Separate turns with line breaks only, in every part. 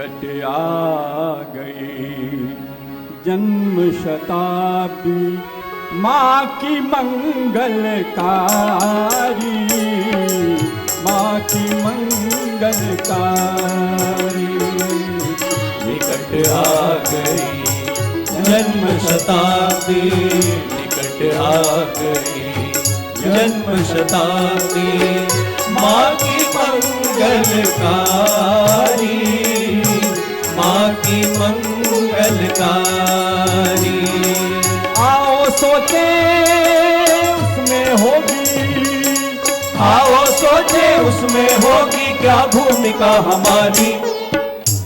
निकट आ गई। जन्म शताब्दी माँ की मंगलकारी, माँ की मंगलकारी निकट आ गई। जन्म शताब्दी निकट आ गई। जन्म शताब्दी माँ की मंगलकारी, माँ की मंगलकारी। आओ सोचे उसमें होगी, आओ सोचे उसमें होगी क्या भूमिका हमारी।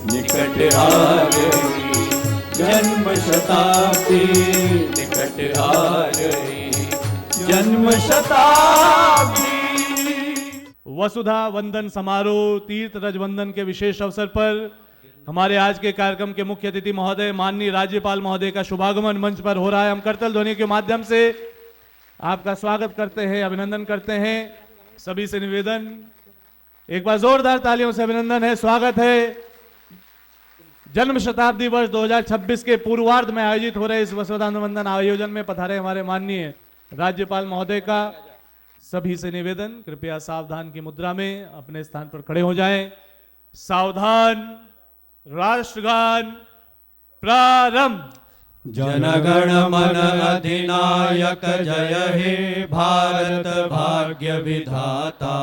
निकट आ गई जन्म शताब्दी, निकट आ गई जन्म शताब्दी।
वसुधा वंदन समारोह तीर्थ रजवंदन के विशेष अवसर पर हमारे आज के कार्यक्रम के मुख्य अतिथि महोदय माननीय राज्यपाल महोदय का शुभागमन मंच पर हो रहा है। हम करतल ध्वनि के माध्यम से आपका स्वागत करते हैं, अभिनंदन करते हैं। सभी से निवेदन, एक बार जोरदार तालियों से अभिनंदन है, स्वागत है। जन्म शताब्दी वर्ष 2026 के पूर्वार्ध में आयोजित हो रहे इस वसुधा वंदन आयोजन में पधारे हमारे माननीय राज्यपाल महोदय का सभी से निवेदन, कृपया सावधान की मुद्रा में अपने स्थान पर खड़े हो जाएं। सावधान, राष्ट्रगान प्रारंभ।
जनगण मन अधिनायक जय हे भारत भाग्य विधाता।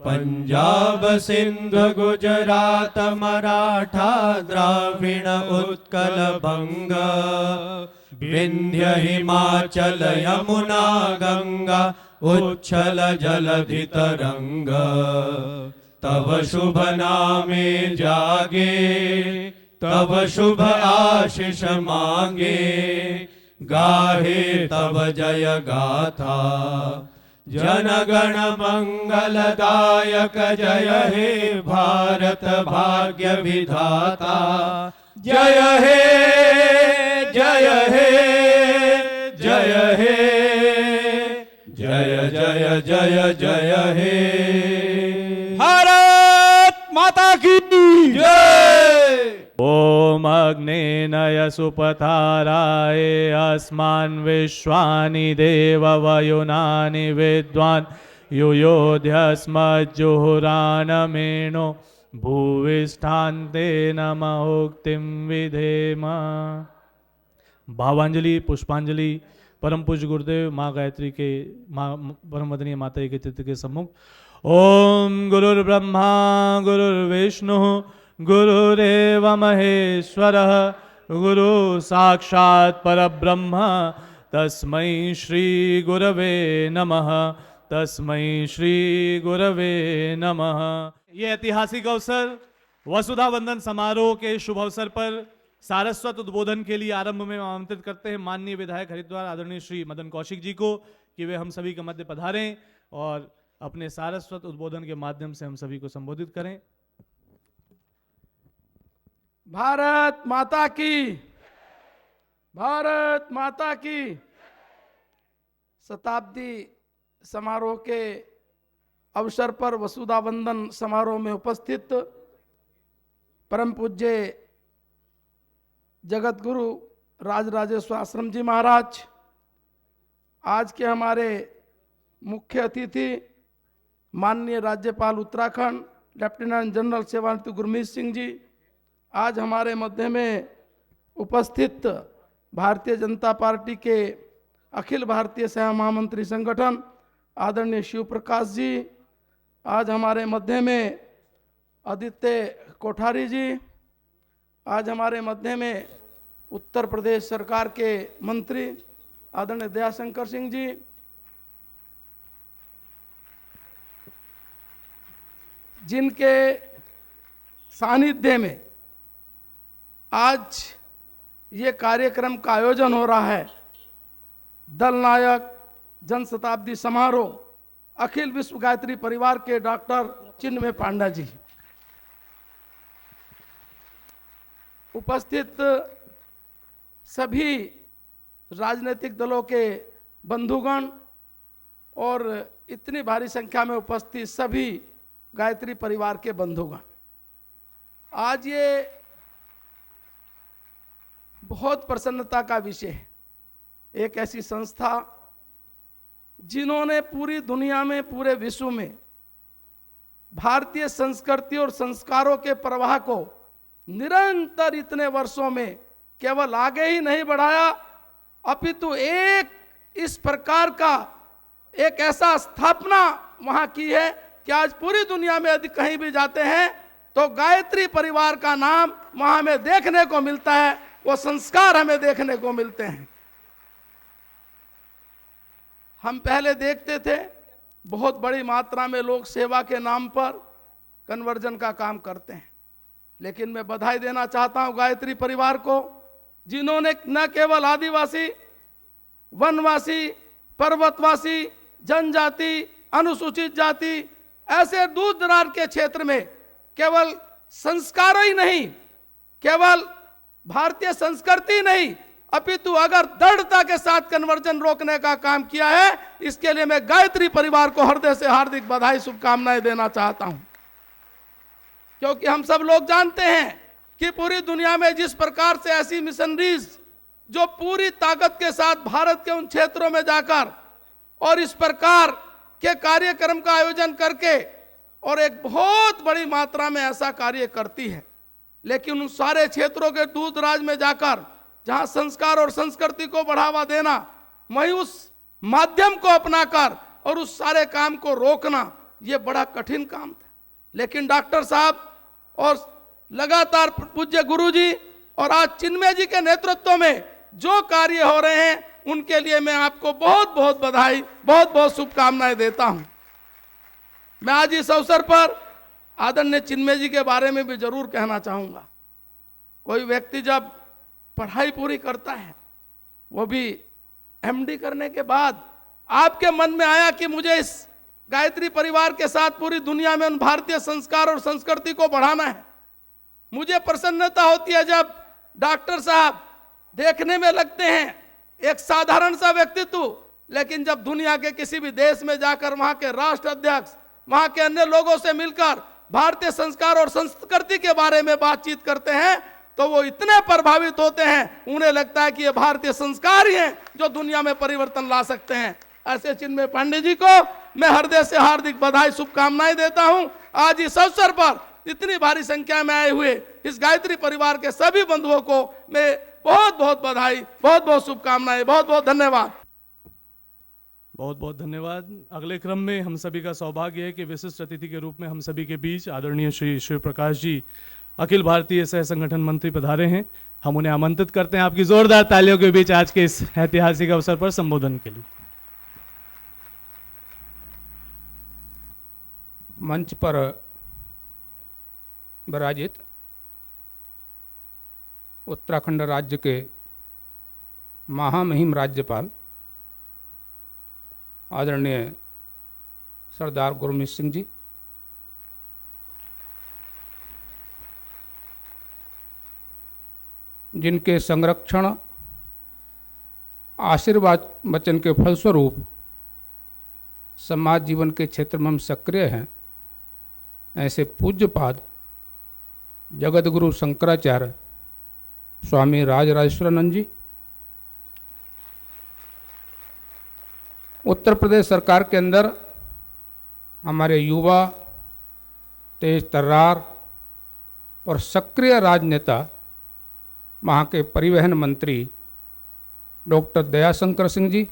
पंजाब सिंध गुजरात मराठा द्राविण उत्कल बंग। विंध्य हिमाचल यमुना गंगा उच्छल जलधि तरंग। तब शुभ नामे जागे, तब शुभ आशीष मांगे। गाहे तब जय गाथा, जनगण मंगलदायक जय हे भारत भाग्य विधाता। जय हे जय हे जय हे जय जय जय जय हे। भारत माता की जय।
ओम अग्नेनय सुपथाराय अस्मान् विश्वानि देववयुनानि विद्वान् युयोध्यस्मज्जुहुरानमेनो भुविष्ठान्ते नमोक्तिं विधेम। भावांजलि पुष्पांजलि परम पूज्य गुरुदेव माँ गायत्री के माँ परम वदनीय माता के चित्र के सम्मुख। ओम गुरुर्ब्रह्मा गुरुर्विष्णु गुरुरेव महेश्वरः गुरु साक्षात् परब्रह्म तस्मै श्री गुरवे नमः, तस्मै श्री गुरवे नमः। ये ऐतिहासिक अवसर वसुधा वंदन समारोह के शुभ अवसर पर सारस्वत उद्बोधन के लिए आरंभ में आमंत्रित करते हैं माननीय विधायक हरिद्वार आदरणीय श्री मदन कौशिक जी को कि वे हम सभी के मध्य पधारें और अपने सारस्वत उद्बोधन के माध्यम से हम सभी को संबोधित करें।
भारत माता की, भारत माता की। शताब्दी समारोह के अवसर पर वसुधा वंदन समारोह में उपस्थित परम पूज्य जगत गुरु राजराजेश्वर आश्रम जी महाराज, आज के हमारे मुख्य अतिथि माननीय राज्यपाल उत्तराखंड लेफ्टिनेंट जनरल सेवानिवृत्त गुरमीत सिंह जी, आज हमारे मध्य में उपस्थित भारतीय जनता पार्टी के अखिल भारतीय सह महामंत्री संगठन आदरणीय शिव प्रकाश जी, आज हमारे मध्य में आदित्य कोठारी जी, आज हमारे मध्य में उत्तर प्रदेश सरकार के मंत्री आदरणीय दयाशंकर सिंह जी, जिनके सानिध्य में आज ये कार्यक्रम का आयोजन हो रहा है। दल नायक जन शताब्दी समारोह अखिल विश्व गायत्री परिवार के डॉक्टर चिन्मय पांडा जी, उपस्थित सभी राजनीतिक दलों के बंधुगण और इतनी भारी संख्या में उपस्थित सभी गायत्री परिवार के बंधुगण, आज ये बहुत प्रसन्नता का विषय है। एक ऐसी संस्था जिन्होंने पूरी दुनिया में, पूरे विश्व में भारतीय संस्कृति और संस्कारों के प्रवाह को निरंतर इतने वर्षों में केवल आगे ही नहीं बढ़ाया, अपितु एक इस प्रकार का एक ऐसा स्थापना वहां की है कि आज पूरी दुनिया में यदि कहीं भी जाते हैं तो गायत्री परिवार का नाम वहां हमें देखने को मिलता है, वो संस्कार हमें देखने को मिलते हैं। हम पहले देखते थे बहुत बड़ी मात्रा में लोग सेवा के नाम पर कन्वर्जन का काम करते हैं, लेकिन मैं बधाई देना चाहता हूं गायत्री परिवार को, जिन्होंने न केवल आदिवासी, वनवासी, पर्वतवासी, जनजाति, अनुसूचित जाति, ऐसे दूर दराज के क्षेत्र में केवल संस्कार ही नहीं, केवल भारतीय संस्कृति नहीं, अपितु अगर दृढ़ता के साथ कन्वर्जन रोकने का काम किया है, इसके लिए मैं गायत्री परिवार को हृदय से हार्दिक बधाई, शुभकामनाएं देना चाहता हूं। क्योंकि हम सब लोग जानते हैं कि पूरी दुनिया में जिस प्रकार से ऐसी मिशनरीज जो पूरी ताकत के साथ भारत के उन क्षेत्रों में जाकर और इस प्रकार के कार्यक्रम का आयोजन करके और एक बहुत बड़ी मात्रा में ऐसा कार्य करती है, लेकिन उन सारे क्षेत्रों के दूर दराज में जाकर जहां संस्कार और संस्कृति को बढ़ावा देना, वहीं उस माध्यम को अपनाकर और उस सारे काम को रोकना, यह बड़ा कठिन काम था। लेकिन डॉक्टर साहब और लगातार पूज्य गुरुजी और आज चिन्मय जी के नेतृत्व में जो कार्य हो रहे हैं, उनके लिए मैं आपको बहुत बहुत बधाई, बहुत बहुत शुभकामनाएं देता हूं। मैं आज इस अवसर पर आदरणीय चिन्मय जी के बारे में भी जरूर कहना चाहूंगा। कोई व्यक्ति जब पढ़ाई पूरी करता है, वो भी एमडी करने के बाद आपके मन में आया कि मुझे इस गायत्री परिवार के साथ पूरी दुनिया में उन भारतीय संस्कार और संस्कृति को बढ़ाना है। मुझे प्रसन्नता होती है जब डॉक्टर साहब देखने में लगते हैं एक साधारण सा व्यक्तित्व, लेकिन जब दुनिया के किसी भी देश में जाकर वहां के राष्ट्र अध्यक्ष, वहां के अन्य लोगों से मिलकर भारतीय संस्कार और संस्कृति के बारे में बातचीत करते हैं, तो वो इतने प्रभावित होते हैं, उन्हें लगता है कि ये भारतीय संस्कार ही हैं जो दुनिया में परिवर्तन ला सकते हैं। ऐसे चिन्मय पांडे जी को मैं हृदय से हार्दिक बधाई, शुभकामनाएं देता हूं। आज इस अवसर पर इतनी भारी संख्या में आए हुए इस गायत्री परिवार के सभी बंधुओं को मैं बहुत बहुत बधाई, बहुत बहुत शुभकामनाएं, बहुत बहुत धन्यवाद।
बहुत बहुत धन्यवाद। अगले क्रम में हम सभी का सौभाग्य है कि विशिष्ट अतिथि के रूप में हम सभी के बीच आदरणीय श्री शिव प्रकाश जी, अखिल भारतीय सह संगठन मंत्री पधारे हैं। हम उन्हें आमंत्रित करते हैं आपकी जोरदार तालियों के बीच आज के इस ऐतिहासिक अवसर पर संबोधन के लिए।
मंच पर विराजित उत्तराखंड राज्य के महामहिम राज्यपाल आदरणीय सरदार गुरमीत सिंह जी, जिनके संरक्षण आशीर्वाद वचन के फलस्वरूप समाज जीवन के क्षेत्र में हम सक्रिय हैं, ऐसे पूज्यपाद जगत गुरु शंकराचार्य स्वामी राजराजेश्वरानंद जी, उत्तर प्रदेश सरकार के अंदर हमारे युवा, तेज तर्रार और सक्रिय राजनेता, वहाँ के परिवहन मंत्री डॉक्टर दयाशंकर सिंह जी,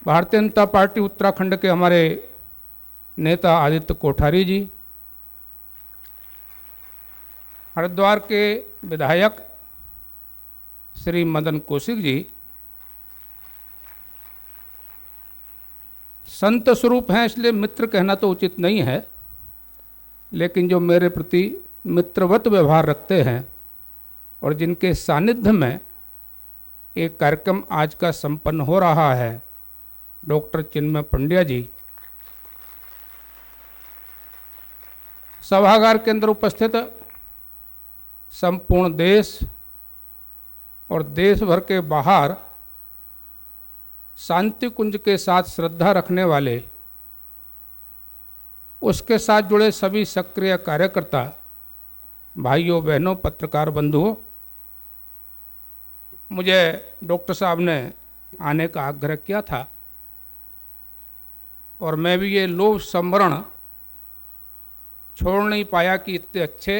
भारतीय जनता पार्टी उत्तराखंड के हमारे नेता आदित्य कोठारी जी, हरिद्वार के विधायक श्री मदन कौशिक जी, संत स्वरूप हैं इसलिए मित्र कहना तो उचित नहीं है, लेकिन जो मेरे प्रति मित्रवत व्यवहार रखते हैं और जिनके सानिध्य में एक कार्यक्रम आज का संपन्न हो रहा है, डॉक्टर चिन्मय पंड्या जी, सभागार के अंदर उपस्थित संपूर्ण देश और देश भर के बाहर शांति कुंज के साथ श्रद्धा रखने वाले उसके साथ जुड़े सभी सक्रिय कार्यकर्ता, भाइयों बहनों, पत्रकार बंधुओं, मुझे डॉक्टर साहब ने आने का आग्रह किया था और मैं भी ये लोभ संवरण छोड़ नहीं पाया कि इतने अच्छे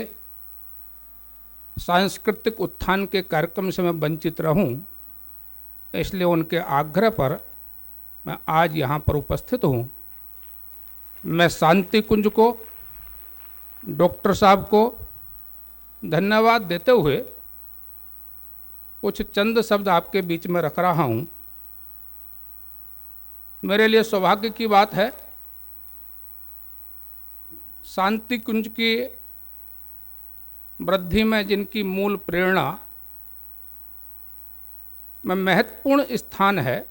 सांस्कृतिक उत्थान के कार्यक्रम से मैं वंचित रहूं, इसलिए उनके आग्रह पर मैं आज यहाँ पर उपस्थित हूँ। मैं शांति कुंज को, डॉक्टर साहब को धन्यवाद देते हुए कुछ चंद शब्द आपके बीच में रख रहा हूँ। मेरे लिए सौभाग्य की बात है, शांति कुंज की वृद्धि में जिनकी मूल प्रेरणा में महत्वपूर्ण स्थान है,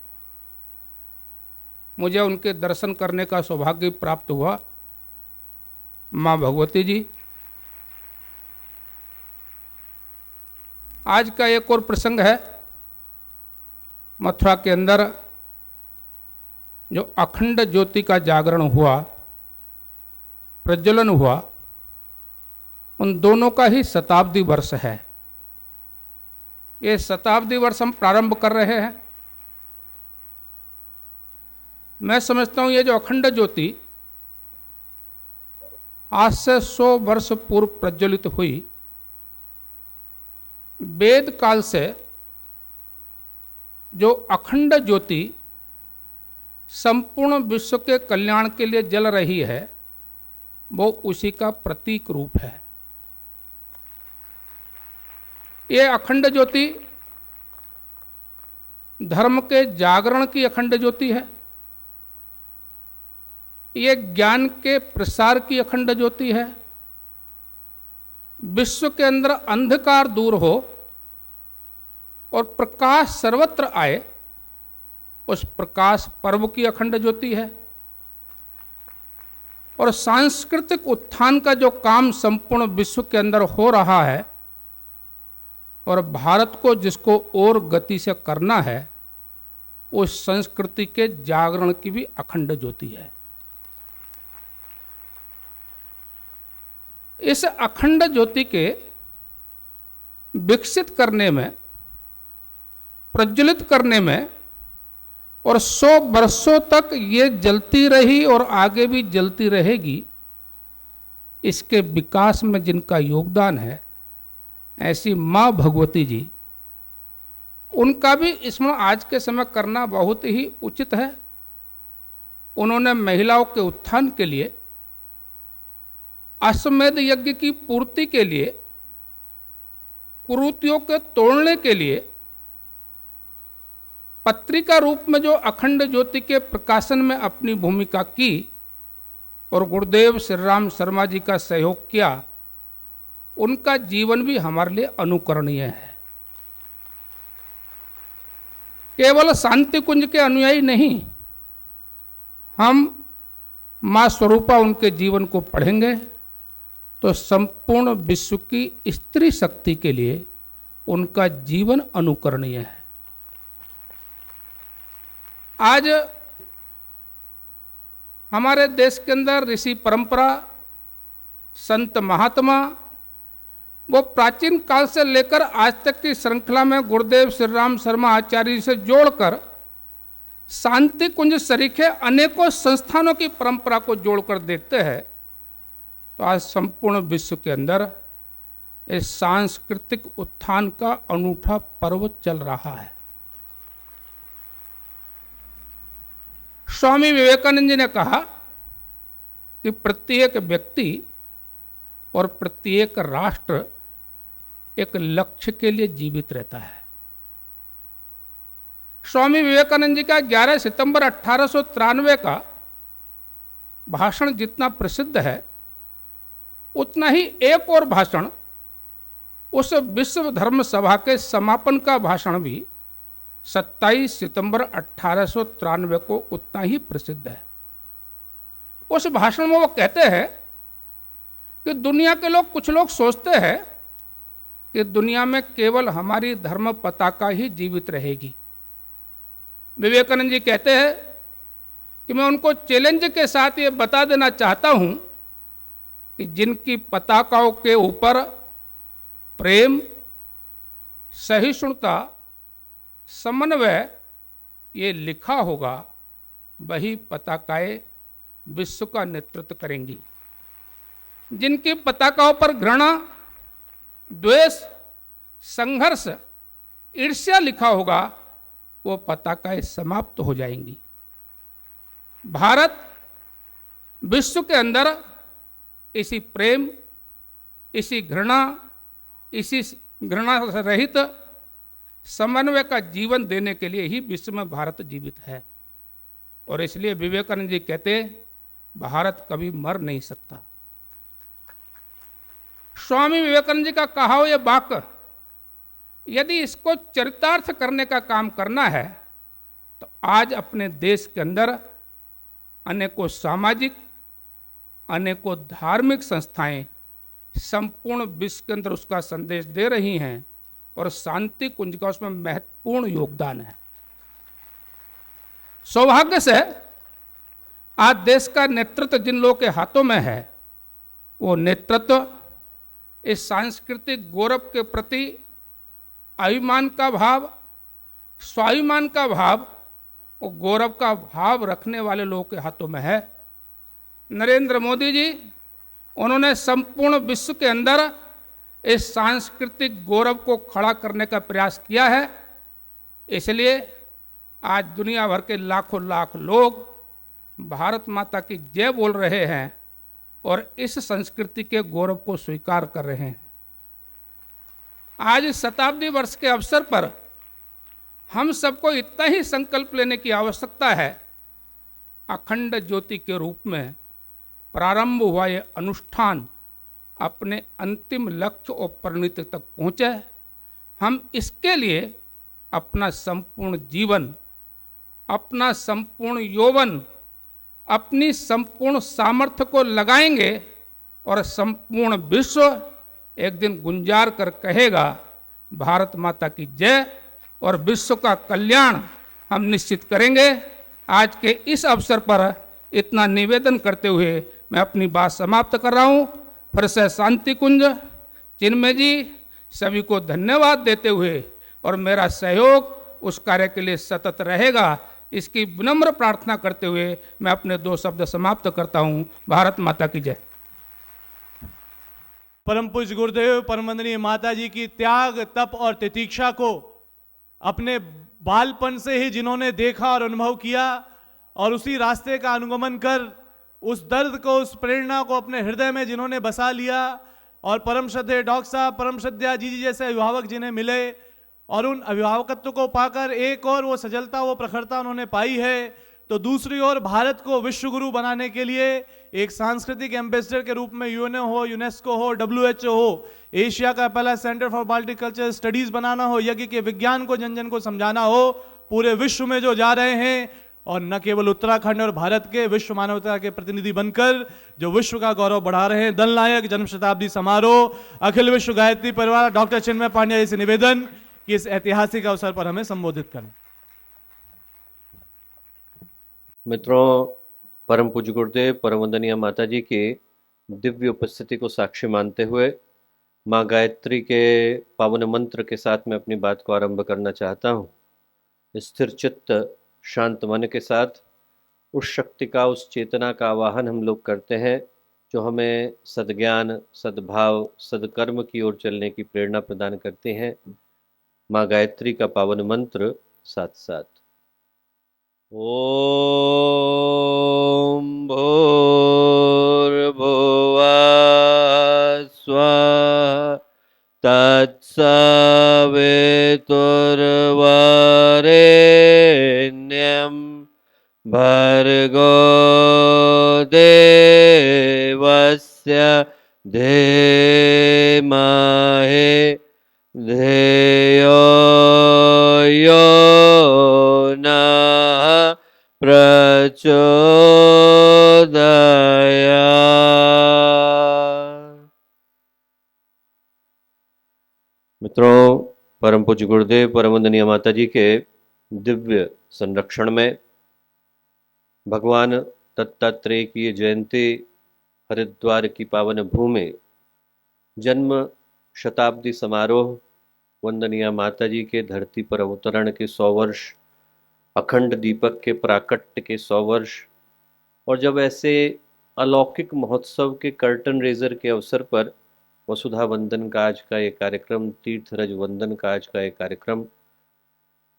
मुझे उनके दर्शन करने का सौभाग्य प्राप्त हुआ। माँ भगवती जी, आज का एक और प्रसंग है, मथुरा के अंदर जो अखंड ज्योति का जागरण हुआ, प्रज्वलन हुआ, उन दोनों का ही शताब्दी वर्ष है। ये शताब्दी वर्ष हम प्रारंभ कर रहे हैं। मैं समझता हूं ये जो अखंड ज्योति आज से 100 वर्ष पूर्व प्रज्वलित हुई, वेद काल से जो अखंड ज्योति संपूर्ण विश्व के कल्याण के लिए जल रही है, वो उसी का प्रतीक रूप है। ये अखंड ज्योति धर्म के जागरण की अखंड ज्योति है, ये ज्ञान के प्रसार की अखंड ज्योति है। विश्व के अंदर अंधकार दूर हो और प्रकाश सर्वत्र आए, उस प्रकाश पर्व की अखंड ज्योति है। और सांस्कृतिक उत्थान का जो काम संपूर्ण विश्व के अंदर हो रहा है और भारत को जिसको और गति से करना है, उस संस्कृति के जागरण की भी अखंड ज्योति है। इस अखंड ज्योति के विकसित करने में, प्रज्वलित करने में और 100 वर्षों तक ये जलती रही और आगे भी जलती रहेगी, इसके विकास में जिनका योगदान है, ऐसी माँ भगवती जी, उनका भी स्मरण आज के समय करना बहुत ही उचित है। उन्होंने महिलाओं के उत्थान के लिए, अश्वमेध यज्ञ की पूर्ति के लिए, कुरीतियों के तोड़ने के लिए पत्रिका रूप में जो अखंड ज्योति के प्रकाशन में अपनी भूमिका की और गुरुदेव श्री राम शर्मा जी का सहयोग किया, उनका जीवन भी हमारे लिए अनुकरणीय है। केवल शांति कुंज के अनुयायी नहीं, हम मां स्वरूपा उनके जीवन को पढ़ेंगे तो संपूर्ण विश्व की स्त्री शक्ति के लिए उनका जीवन अनुकरणीय है। आज हमारे देश के अंदर ऋषि परंपरा, संत महात्मा, वो प्राचीन काल से लेकर आज तक की श्रृंखला में गुरुदेव श्री राम शर्मा आचार्य से जोड़कर शांति कुंज सरीखे अनेकों संस्थानों की परंपरा को जोड़कर देखते हैं, तो आज संपूर्ण विश्व के अंदर इस सांस्कृतिक उत्थान का अनूठा पर्व चल रहा है। स्वामी विवेकानंद जी ने कहा कि प्रत्येक व्यक्ति और प्रत्येक राष्ट्र एक लक्ष्य के लिए जीवित रहता है। स्वामी विवेकानंद जी का 11 सितंबर 1893 का भाषण जितना प्रसिद्ध है, उतना ही एक और भाषण, उस विश्व धर्म सभा के समापन का भाषण भी 27 सितंबर 1893 को उतना ही प्रसिद्ध है। उस भाषण में वो कहते हैं कि दुनिया के लोग, कुछ लोग सोचते हैं कि दुनिया में केवल हमारी धर्म पताका ही जीवित रहेगी। विवेकानंद जी कहते हैं कि मैं उनको चैलेंज के साथ ये बता देना चाहता हूं कि जिनकी पताकाओं के ऊपर प्रेम, सहिष्णुता, समन्वय ये लिखा होगा, वही पताकाएं विश्व का नेतृत्व करेंगी। जिनकी पताकाओं पर घृणा, द्वेष, संघर्ष, ईर्ष्या लिखा होगा, वो पताकाएं समाप्त हो जाएंगी। भारत विश्व के अंदर इसी प्रेम, इसी घृणा, इसी घृणा रहित समन्वय का जीवन देने के लिए ही विश्व में भारत जीवित है। और इसलिए विवेकानंद जी कहते, भारत कभी मर नहीं सकता। स्वामी विवेकानंद जी का कहा हुआ यह वाक्य, यदि इसको चरितार्थ करने का काम करना है तो आज अपने देश के अंदर अनेकों सामाजिक, अनेकों धार्मिक संस्थाएं संपूर्ण विश्व के अंदर उसका संदेश दे रही हैं और शांति कुंज का उसमें महत्वपूर्ण योगदान है। सौभाग्य से आज देश का नेतृत्व जिन लोगों के हाथों में है, वो नेतृत्व इस सांस्कृतिक गौरव के प्रति अभिमान का भाव, स्वाभिमान का भाव और गौरव का भाव रखने वाले लोगों के हाथों में है। नरेंद्र मोदी जी, उन्होंने संपूर्ण विश्व के अंदर इस सांस्कृतिक गौरव को खड़ा करने का प्रयास किया है। इसलिए आज दुनिया भर के लाखों लाख लोग भारत माता की जय बोल रहे हैं और इस संस्कृति के गौरव को स्वीकार कर रहे हैं। आज इस शताब्दी वर्ष के अवसर पर हम सबको इतना ही संकल्प लेने की आवश्यकता है, अखंड ज्योति के रूप में प्रारंभ हुआ ये अनुष्ठान अपने अंतिम लक्ष्य और परिणति तक पहुँचे। हम इसके लिए अपना संपूर्ण जीवन, अपना संपूर्ण यौवन, अपनी संपूर्ण सामर्थ्य को लगाएंगे और संपूर्ण विश्व एक दिन गुंजार कर कहेगा, भारत माता की जय, और विश्व का कल्याण हम निश्चित करेंगे। आज के इस अवसर पर इतना निवेदन करते हुए मैं अपनी बात समाप्त कर रहा हूँ। फिर से शांति कुंज चिन्मय जी सभी को धन्यवाद देते हुए, और मेरा सहयोग उस कार्य के लिए सतत रहेगा, इसकी विनम्र प्रार्थना करते हुए मैं अपने 2 शब्द समाप्त करता हूँ। भारत माता की जय।
परम पूज्य गुरुदेव परम वंदनीय माता जी की त्याग, तप और तितीक्षा को अपने बालपन से ही जिन्होंने देखा और अनुभव किया, और उसी रास्ते का अनुगमन कर उस दर्द को, उस प्रेरणा को अपने हृदय में जिन्होंने बसा लिया, और परम श्रद्धेय डॉक्टर साहब, परम श्रद्धेय जी जैसे अभिभावक जिन्हें मिले, और उन अभिभावकत्व को पाकर एक और वो सजलता, वो प्रखरता उन्होंने पाई है, तो दूसरी ओर भारत को विश्व गुरु बनाने के लिए एक सांस्कृतिक एम्बेसडर के रूप में यूएनओ हो, यूनेस्को हो, WHO हो, एशिया का पहला सेंटर फॉर मल्टीकल्चरल स्टडीज बनाना हो, यज्ञ के विज्ञान को जन जन को समझाना हो, पूरे विश्व में जो जा रहे हैं, और न केवल उत्तराखंड और भारत के विश्व मानवता के प्रतिनिधि बनकर जो विश्व का गौरव बढ़ा रहे हैं। दल नायक जन्म शताब्दी समारोह, अखिल विश्व गायत्री परिवार डॉक्टर चिन्मय पांड्या जी से निवेदन कि इस ऐतिहासिक अवसर पर हमें संबोधित करें।
मित्रों, परम पूज्य गुरुदेव परम वंदनीय माता जी की दिव्य उपस्थिति को साक्षी मानते हुए माँ गायत्री के पावन मंत्र के साथ मैं अपनी बात को आरंभ करना चाहता हूँ। स्थिर चित्त, शांत मन के साथ उस शक्ति का, उस चेतना का आवाहन हम लोग करते हैं जो हमें सद्ज्ञान, सद्भाव, सद्कर्म की ओर चलने की प्रेरणा प्रदान करती हैं। माँ गायत्री का पावन मंत्र साथ साथ। ओम भूर्भुवः स्वः तत्सवितुर्वरेण्यं भर्गो देवस्य धीमहि धियो यो नः प्रचोदयात्। मित्रों, परम पूज्य गुरुदेव परम वंदनीय माता जी के दिव्य संरक्षण में भगवान दत्तात्रेय की ये जयंती हरिद्वार की पावन भूमि, जन्म शताब्दी समारोह, वंदनीय माता जी के धरती पर अवतरण के 100 वर्ष, अखंड दीपक के प्राकट्य के 100 वर्ष, और जब ऐसे अलौकिक महोत्सव के कर्टन रेजर के अवसर पर वसुधा वंदन का आज का ये कार्यक्रम, तीर्थरज वंदन का आज का ये कार्यक्रम,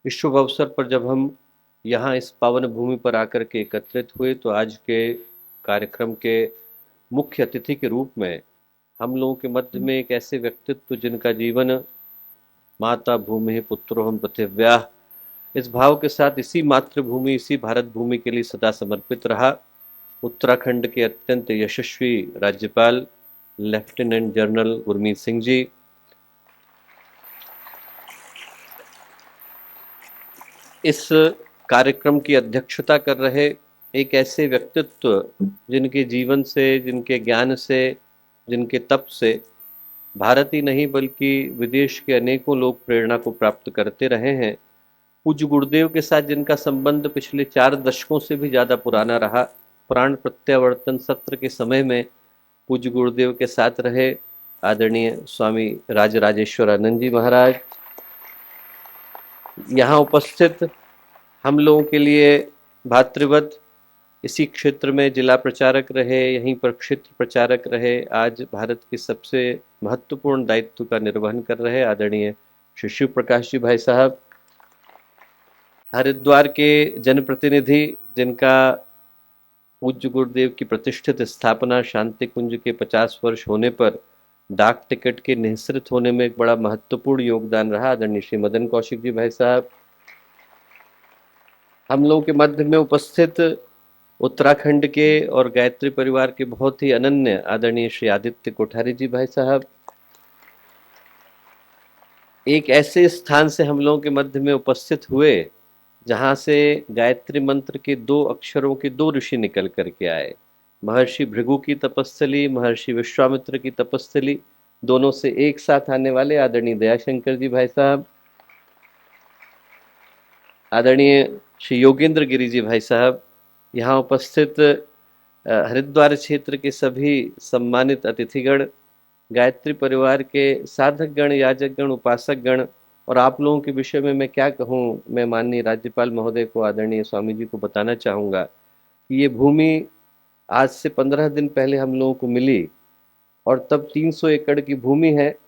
इस शुभ अवसर पर जब हम यहाँ इस पावन भूमि पर आकर के एकत्रित हुए, तो आज के कार्यक्रम के मुख्य अतिथि के रूप में हम लोगों के मध्य में एक ऐसे व्यक्तित्व जिनका जीवन माता भूमि पुत्रोहम पृथिव्याः, इस भाव के साथ इसी मातृभूमि, इसी भारत भूमि के लिए सदा समर्पित रहा, उत्तराखंड के अत्यंत यशस्वी राज्यपाल लेफ्टिनेंट जनरल गुरमीत सिंह जी, इस कार्यक्रम की अध्यक्षता कर रहे एक ऐसे व्यक्तित्व जिनके जीवन से, जिनके ज्ञान से, जिनके तप से भारत ही नहीं बल्कि विदेश के अनेकों लोग प्रेरणा को प्राप्त करते रहे हैं। पूज्य गुरुदेव के साथ जिनका संबंध पिछले 4 दशकों से भी ज़्यादा पुराना रहा, प्राण प्रत्यावर्तन सत्र के समय में पूज्य गुरुदेव के साथ रहे आदरणीय स्वामी राजराजेश्वरानंद जी महाराज, यहाँ उपस्थित हम लोगों के लिए भातृवत, इसी क्षेत्र में जिला प्रचारक रहे, यहीं पर क्षेत्र प्रचारक रहे, आज भारत के सबसे महत्वपूर्ण दायित्व का निर्वहन कर रहे आदरणीय श्री शिव प्रकाश जी भाई साहब, हरिद्वार के जनप्रतिनिधि जिनका पूज्य गुरुदेव की प्रतिष्ठित स्थापना शांति कुंज के 50 वर्ष होने पर डाक टिकट के निःसृत होने में एक बड़ा महत्वपूर्ण योगदान रहा आदरणीय श्री मदन कौशिक जी भाई साहब, हम लोगों के मध्य में उपस्थित उत्तराखंड के और गायत्री परिवार के बहुत ही अनन्य आदरणीय श्री आदित्य कोठारी जी भाई साहब, एक ऐसे स्थान से हम लोगों के मध्य में उपस्थित हुए जहाँ से गायत्री मंत्र के 2 अक्षरों के 2 ऋषि निकल करके आए, महर्षि भृगु की तपस्थली, महर्षि विश्वामित्र की तपस्थली, दोनों से एक साथ आने वाले आदरणीय दयाशंकर जी भाई साहब, आदरणीय श्री योगेंद्र गिरी जी भाई साहब, यहाँ उपस्थित हरिद्वार क्षेत्र के सभी सम्मानित अतिथिगण, गायत्री परिवार के साधकगण, याजकगण, उपासकगण, और आप लोगों के विषय में मैं क्या कहूँ, मैं माननीय राज्यपाल महोदय को, आदरणीय स्वामी जी को बताना चाहूँगा कि ये भूमि आज से 15 दिन पहले हम लोगों को मिली और तब 300 एकड़ की भूमि है,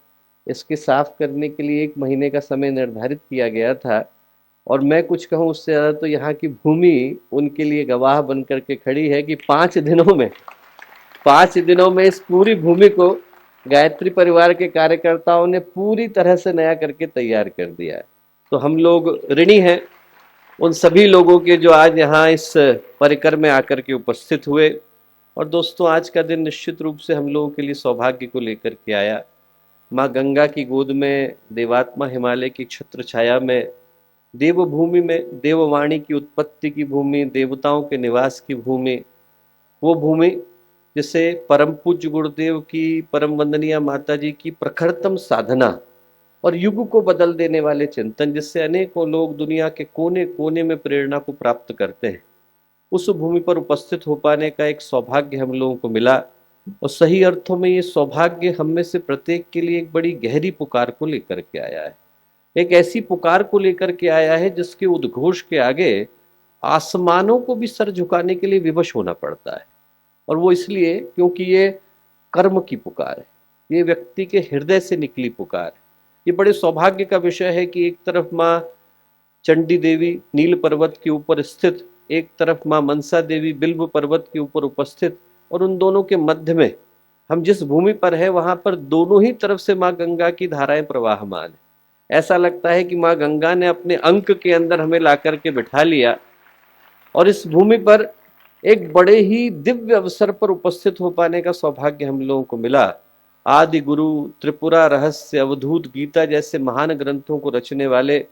इसके साफ करने के लिए 1 महीने का समय निर्धारित किया गया था, और मैं कुछ कहूँ उससे ज़्यादा तो यहाँ की भूमि उनके लिए गवाह बन करके खड़ी है कि 5 दिनों में इस पूरी भूमि को गायत्री परिवार के कार्यकर्ताओं ने पूरी तरह से नया करके तैयार कर दिया है। तो हम लोग ऋणी हैं उन सभी लोगों के जो आज यहाँ इस परिकर में आकर के उपस्थित हुए। और दोस्तों, आज का दिन निश्चित रूप से हम लोगों के लिए सौभाग्य को लेकर के आया। माँ गंगा की गोद में, देवात्मा हिमालय की छत्र छाया में, देवभूमि में, देववाणी की उत्पत्ति की भूमि, देवताओं के निवास की भूमि, वो भूमि जिसे परम पूज्य गुरुदेव की, परम वंदनीय माता जी की प्रखरतम साधना और युग को बदल देने वाले चिंतन, जिससे अनेकों लोग दुनिया के कोने कोने में प्रेरणा को प्राप्त करते हैं, उस भूमि पर उपस्थित हो पाने का एक सौभाग्य हम लोगों को मिला। और सही अर्थों में ये सौभाग्य हम में से प्रत्येक के लिए एक बड़ी गहरी पुकार को लेकर के आया है, एक ऐसी पुकार को लेकर के आया है जिसके उद्घोष के आगे आसमानों को भी सर झुकाने के लिए विवश होना पड़ता है। और वो इसलिए क्योंकि ये कर्म की पुकार है, ये व्यक्ति के हृदय से निकली पुकार है। ये बड़े सौभाग्य का विषय है कि एक तरफ माँ चंडी देवी नील पर्वत के ऊपर स्थित, एक तरफ माँ मनसा देवी बिल्व पर्वत के ऊपर उपस्थित, और उन दोनों के मध्य में हम जिस भूमि पर है वहां पर दोनों ही तरफ से माँ गंगा की धाराएं प्रवाहमान है। ऐसा लगता है कि माँ गंगा ने अपने अंक के अंदर हमें ला करके बिठा लिया और इस भूमि पर एक बड़े ही दिव्य अवसर पर उपस्थित हो पाने का सौभाग्य हम लोगों को मिला। आदि गुरु, त्रिपुरा रहस्य, अवधूत गीता जैसे महान ग्रंथों को रचने वाले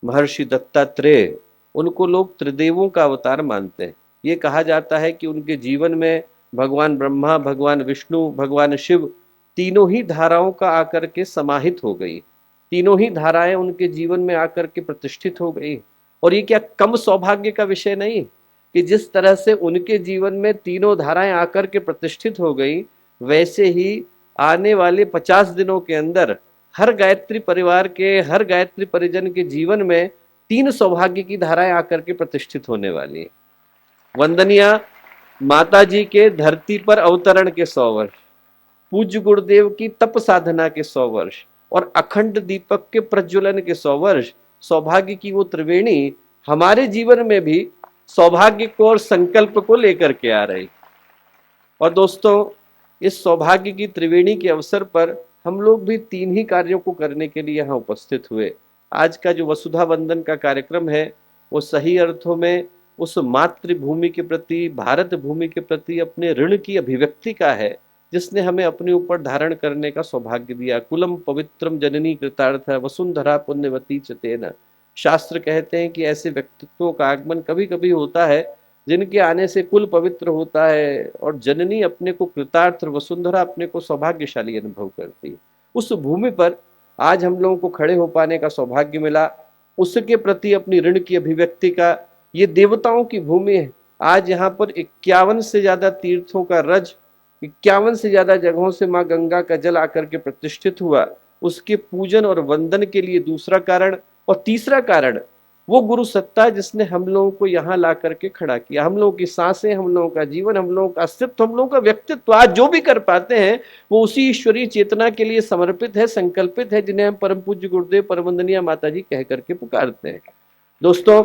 महर्षि दत्तात्रेय, उनको लोग त्रिदेवों का अवतार मानते हैं। ये कहा जाता है कि उनके जीवन में भगवान ब्रह्मा, भगवान विष्णु, भगवान शिव, तीनों ही धाराओं का आकर के समाहित हो गई, तीनों ही धाराएं उनके जीवन में आकर के प्रतिष्ठित हो गई। और ये क्या कम सौभाग्य का विषय नहीं, कि जिस तरह से उनके जीवन में तीनों धाराएं आकर के प्रतिष्ठित हो गई, वैसे ही आने वाले 50 दिनों के अंदर हर गायत्री परिवार के, हर गायत्री परिजन के जीवन में 3 सौभाग्य की धाराएं आकर के प्रतिष्ठित होने वाली है। वंदनीय माता जी के धरती पर अवतरण के 100 वर्ष, पूज्य गुरुदेव की तप साधना के 100 वर्ष और अखंड दीपक के प्रज्वलन के 100 वर्ष, सौभाग्य की वो त्रिवेणी हमारे जीवन में भी सौभाग्य को और संकल्प को लेकर के आ रही। और दोस्तों, इस सौभाग्य की त्रिवेणी के अवसर पर हम लोग भी 3 ही कार्यों को करने के लिए यहाँ उपस्थित हुए। आज का जो वसुधा वंदन का कार्यक्रम है, वो सही अर्थों में उस मातृभूमि के प्रति, भारत भूमि के प्रति अपने ऋण की अभिव्यक्ति का है, जिसने हमें अपने ऊपर धारण करने का सौभाग्य दिया। कुलम पवित्रम जननी कृतार्थ वसुंधरा पुण्यवती च तेन। शास्त्र कहते हैं कि ऐसे व्यक्तित्वों का आगमन कभी कभी होता है जिनके आने से कुल पवित्र होता है और जननी अपने को कृतार्थ, वसुंधरा अपने को सौभाग्यशाली अनुभव करती है। उस भूमि पर आज हम लोगों को खड़े हो पाने का सौभाग्य मिला, उसके प्रति अपनी ऋण की अभिव्यक्ति का। ये देवताओं की भूमि है। आज यहाँ पर 51 से ज्यादा तीर्थों का रज, 51 से ज्यादा जगहों से माँ गंगा का जल आकर के प्रतिष्ठित हुआ। उसके पूजन और वंदन के लिए दूसरा कारण, और तीसरा कारण वो गुरु सत्ता जिसने हम लोगों को यहाँ ला करके खड़ा किया। हम लोगों की सांसें, हम लोगों का जीवन, हम लोगों का अस्तित्व, हम लोगों का व्यक्तित्व आज जो भी कर पाते हैं वो उसी ईश्वरीय चेतना के लिए समर्पित है, संकल्पित है, जिन्हें हम परम पूज्य गुरुदेव परमवंदनीय माता जी कह करके पुकारते हैं। दोस्तों,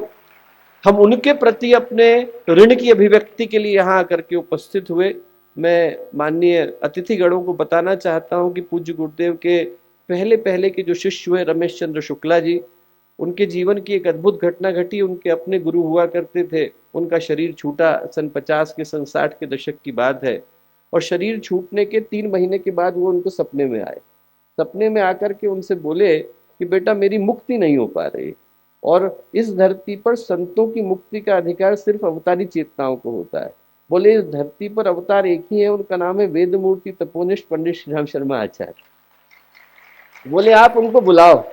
हम उनके प्रति अपने ऋण की अभिव्यक्ति के लिए यहाँ आकर के उपस्थित हुए। मैं माननीय अतिथिगणों को बताना चाहता हूँ कि पूज्य गुरुदेव के पहले के जो शिष्य हुए रमेश चंद्र शुक्ला जी, उनके जीवन की एक अद्भुत घटना घटी। उनके अपने गुरु हुआ करते थे, उनका शरीर छूटा, सन 50 के सन 60 के दशक की बात है। और शरीर छूटने के 3 महीने के बाद वो उनको सपने में आए। सपने में आकर के उनसे बोले कि बेटा, मेरी मुक्ति नहीं हो पा रही, और इस धरती पर संतों की मुक्ति का अधिकार सिर्फ अवतारी चेतनाओं को होता है। बोले इस धरती पर अवतार एक ही है, उनका नाम है वेद मूर्ति तपोनिष्ठ पंडित श्री राम शर्मा आचार्य। बोले आप उनको बुलाओ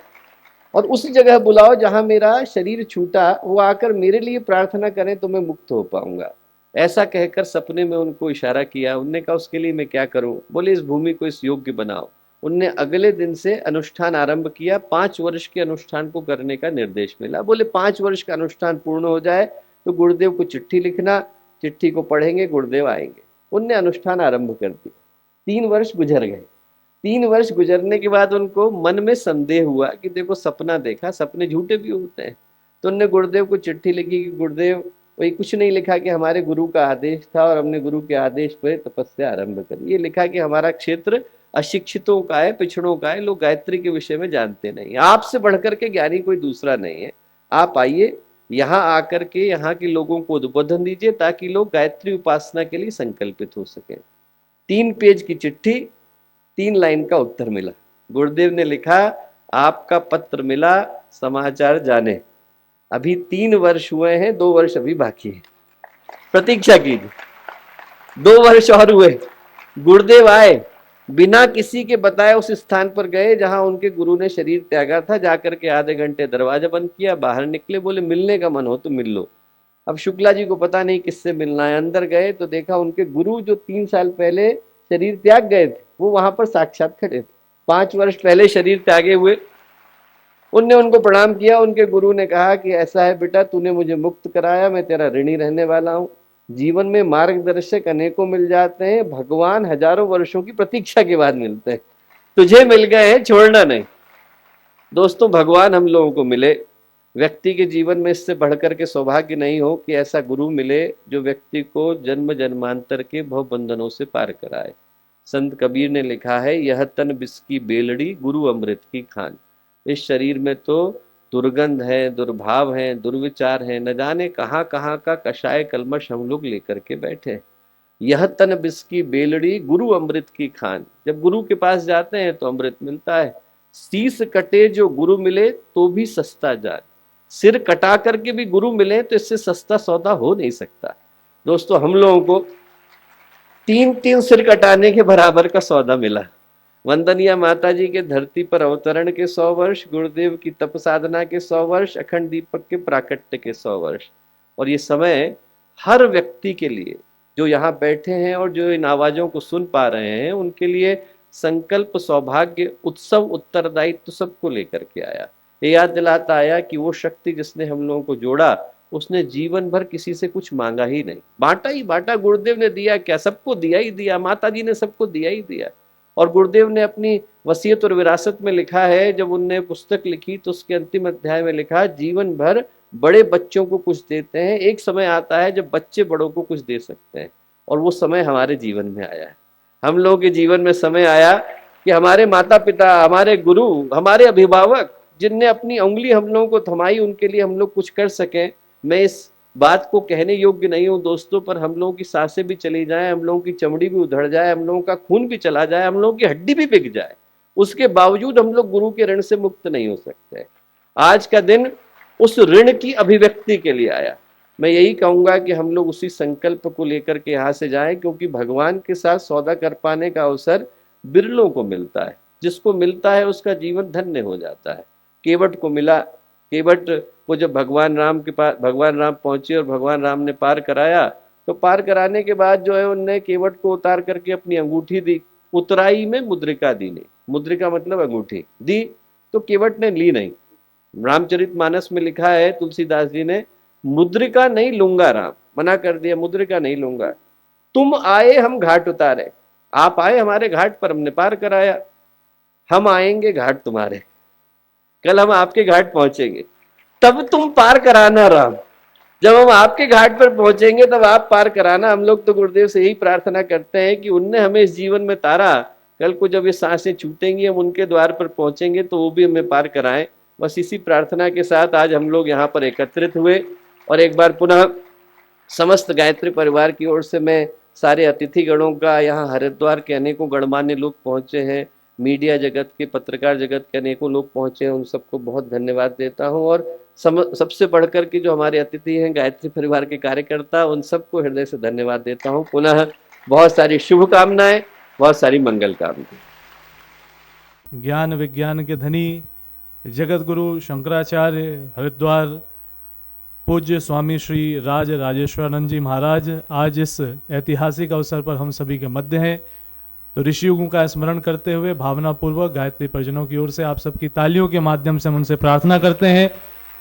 और उस जगह बुलाओ जहां मेरा शरीर छूटा, वो आकर मेरे लिए प्रार्थना करें तो मैं मुक्त हो पाऊंगा। ऐसा कहकर सपने में उनको इशारा किया। उनने कहा उसके लिए मैं क्या करूं? बोले इस भूमि को इस योग्य बनाओ। उनने अगले दिन से अनुष्ठान आरंभ किया। 5 वर्ष के अनुष्ठान को करने का निर्देश मिला। बोले 5 वर्ष का अनुष्ठान पूर्ण हो जाए तो गुरुदेव को चिट्ठी लिखना, चिट्ठी को पढ़ेंगे, गुरुदेव आएंगे। उनने अनुष्ठान आरंभ कर दिया। 3 वर्ष गुजर गए। 3 वर्ष गुजरने के बाद उनको मन में संदेह हुआ कि देखो सपना देखा, सपने झूठे भी होते हैं। तो उनने गुरुदेव को चिट्ठी लिखी कि गुरुदेव, वही कुछ नहीं लिखा कि हमारे गुरु का आदेश था और हमने गुरु के आदेश पर तपस्या आरंभ करी। ये लिखा कि हमारा क्षेत्र अशिक्षितों का है, पिछड़ों का है, लोग गायत्री के विषय में जानते नहीं। आपसे बढ़कर के ज्ञानी कोई दूसरा नहीं है। आप आइए, यहाँ आकर के यहाँ के लोगों को उद्बोधन दीजिए ताकि लोग गायत्री उपासना के लिए संकल्पित हो सके। 3 पेज की चिट्ठी, 3 लाइन का उत्तर मिला। गुरुदेव ने लिखा, आपका पत्र मिला, समाचार जाने। अभी 3 वर्ष हुए हैं, 2 वर्ष अभी बाकी है, प्रतीक्षा कीजिए। 2 वर्ष और हुए। गुरुदेव आए, बिना किसी के बताए उस स्थान पर गए जहां उनके गुरु ने शरीर त्यागा था। जाकर के आधे घंटे दरवाजा बंद किया, बाहर निकले, बोले मिलने का मन हो तो मिल लो। अब शुक्ला जी को पता नहीं किससे मिलना है। अंदर गए तो देखा उनके गुरु जो 3 साल पहले शरीर त्याग गए थे वो वहां पर साक्षात खड़े थे। 5 वर्ष पहले शरीर त्यागे हुए। उनने उनको प्रणाम किया। उनके गुरु ने कहा कि ऐसा है बेटा, तूने मुझे मुक्त कराया, मैं तेरा ऋणी रहने वाला हूँ। जीवन में मार्गदर्शक अनेकों मिल जाते हैं, भगवान हजारों वर्षों की प्रतीक्षा के बाद मिलते हैं। तुझे मिल गए हैं, छोड़ना नहीं। दोस्तों, भगवान हम लोगों को मिले। व्यक्ति के जीवन में इससे बढ़कर के सौभाग्य नहीं हो कि ऐसा गुरु मिले जो व्यक्ति को जन्म जन्मांतर के भव बंधनों से पार कराए। संत कबीर ने लिखा है, यह तन बिस्की बेलड़ी, गुरु अमृत की खान। इस शरीर में तो दुर्गंध है, दुर्भाव है, दुर्विचार है, न जाने कहाँ कहाँ का कषाय कलमश हम लोग लेकर के बैठे। यह तन बिस्की बेलड़ी, गुरु अमृत की खान। जब गुरु के पास जाते हैं तो अमृत मिलता है। शीस कटे जो गुरु मिले तो भी सस्ता जान। सिर कटा करके भी गुरु मिले तो इससे सस्ता सौदा हो नहीं सकता। दोस्तों, हम लोगों को 3 सिर कटाने के बराबर का सौदा मिला। वंदनीय माता जी के धरती पर अवतरण के 100 वर्ष, गुरुदेव की तप साधना के 100 वर्ष, अखंड दीपक के प्राकट्य के 100 वर्ष। और ये समय हर व्यक्ति के लिए, जो यहाँ बैठे हैं और जो इन आवाजों को सुन पा रहे हैं, उनके लिए संकल्प, सौभाग्य, उत्सव, उत्तरदायित्व सबको लेकर के आया। ये याद दिलाता आया कि वो शक्ति जिसने हम लोगों को जोड़ा, उसने जीवन भर किसी से कुछ मांगा ही नहीं, बांटा ही बांटा। गुरुदेव ने दिया क्या? सबको दिया ही दिया। माता जी ने सबको दिया ही दिया। और गुरुदेव ने अपनी वसीयत और विरासत में लिखा है, जब उनने पुस्तक लिखी तो उसके अंतिम अध्याय में लिखा, जीवन भर बड़े बच्चों को कुछ देते हैं, एक समय आता है जब बच्चे बड़ों को कुछ दे सकते हैं। और वो समय हमारे जीवन में आया है। हम लोगों के जीवन में समय आया कि हमारे माता पिता, हमारे गुरु, हमारे अभिभावक जिनने अपनी उंगली हम लोगों को थमाई, उनके लिए हम लोग कुछ कर सकें। मैं इस बात को कहने योग्य नहीं हूं दोस्तों, पर हम लोगों की सांसें भी चली जाएं, हम लोगों की चमड़ी भी उधड़ जाए, हम लोगों का खून भी चला जाए, हम लोगों की हड्डी भी बिक जाए, उसके बावजूद हम लोग गुरु के ऋण से मुक्त नहीं हो सकते। आज का दिन उस ऋण की अभिव्यक्ति के लिए आया। मैं यही कहूंगा कि हम लोग उसी संकल्प को लेकर के यहाँ से जाएं, क्योंकि भगवान के साथ सौदा कर पाने का अवसर बिरलों को मिलता है। जिसको मिलता है उसका जीवन धन्य हो जाता है। केवट को मिला, केवट को जब भगवान राम के पास, भगवान राम पहुंचे और भगवान राम ने पार कराया, तो पार कराने के बाद जो है उनने केवट को उतार करके अपनी अंगूठी दी। उतराई में मुद्रिका दी नहीं, मुद्रिका मतलब अंगूठी दी, तो केवट ने ली नहीं। रामचरितमानस में लिखा है, तुलसीदास जी ने, मुद्रिका नहीं लूंगा, राम मना कर दिया, मुद्रिका नहीं लूंगा। तुम आए हम घाट उतारे, आप आए हमारे घाट पर, हमने पार कराया, हम आएंगे घाट तुम्हारे, कल हम आपके घाट पहुंचेंगे, तब तुम पार कराना राम। जब हम आपके घाट पर पहुंचेंगे तब आप पार कराना। हम लोग तो गुरुदेव से यही प्रार्थना करते हैं कि उनने हमें इस जीवन में तारा, कल को जब ये सांसें छूटेंगी, हम उनके द्वार पर पहुंचेंगे तो वो भी हमें पार कराएं। बस इसी प्रार्थना के साथ आज हम लोग यहाँ पर एकत्रित हुए। और एक बार पुनः समस्त गायत्री परिवार की ओर से मैं सारे अतिथिगणों का, यहाँ हरिद्वार के अनेकों गणमान्य लोग पहुंचे हैं, मीडिया जगत के, पत्रकार जगत के अनेकों लोग पहुंचे हैं, उन सबको बहुत धन्यवाद देता हूं। और सबसे बढ़कर के जो हमारे अतिथि हैं, गायत्री परिवार के कार्यकर्ता, उन सबको हृदय से धन्यवाद देता हूं। पुनः बहुत सारी शुभकामनाएं, बहुत सारी मंगल कामनाएं।
ज्ञान विज्ञान के धनी जगत गुरु शंकराचार्य हरिद्वार पूज्य स्वामी श्री राज राजेश्वरानंद जी महाराज आज इस ऐतिहासिक अवसर पर हम सभी के मध्य हैं। तो ऋषि युगों का स्मरण करते हुए भावनापूर्वक गायत्री परिजनों की ओर से आप सबकी तालियों के माध्यम से हम उनसे प्रार्थना करते हैं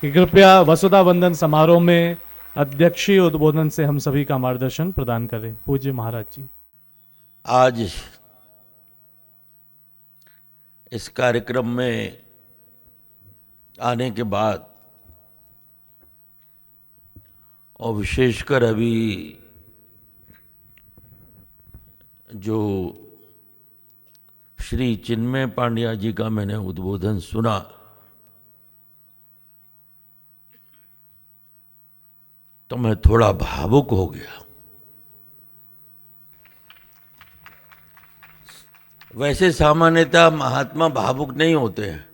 कि कृपया वसुधा वंदन समारोह में अध्यक्षीय उद्बोधन से हम सभी का मार्गदर्शन प्रदान करें। पूज्य महाराज जी।
आज इस कार्यक्रम में आने के बाद और विशेषकर अभी जो श्री चिन्मय पांड्या जी का मैंने उद्बोधन सुना, तो मैं थोड़ा भावुक हो गया। वैसे सामान्यतः महात्मा भावुक नहीं होते हैं।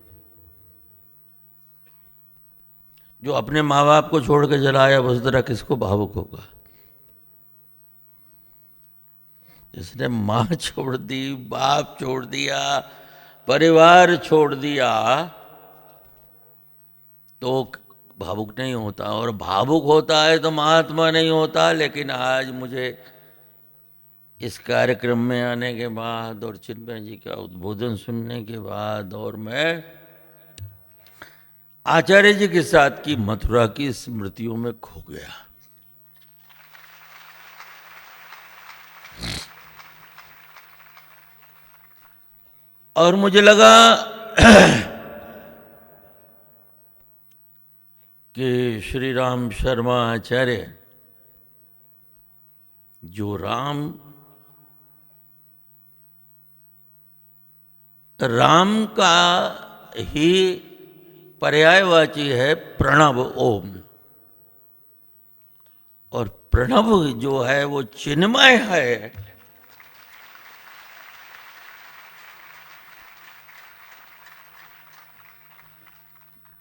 जो अपने माँ बाप को छोड़ के चला आया वसुंधरा, किसको भावुक होगा? जिसने माँ छोड़ दी, बाप छोड़ दिया, परिवार छोड़ दिया, तो भावुक नहीं होता। और भावुक होता है तो महात्मा नहीं होता। लेकिन आज मुझे इस कार्यक्रम में आने के बाद और चिन्मय जी का उद्बोधन सुनने के बाद, और मैं आचार्य जी के साथ की मथुरा की स्मृतियों में खो गया। और मुझे लगा कि श्री राम शर्मा आचार्य जो राम का ही पर्यायवाची है प्रणव ओम, और प्रणव जो है वो चिन्मय है।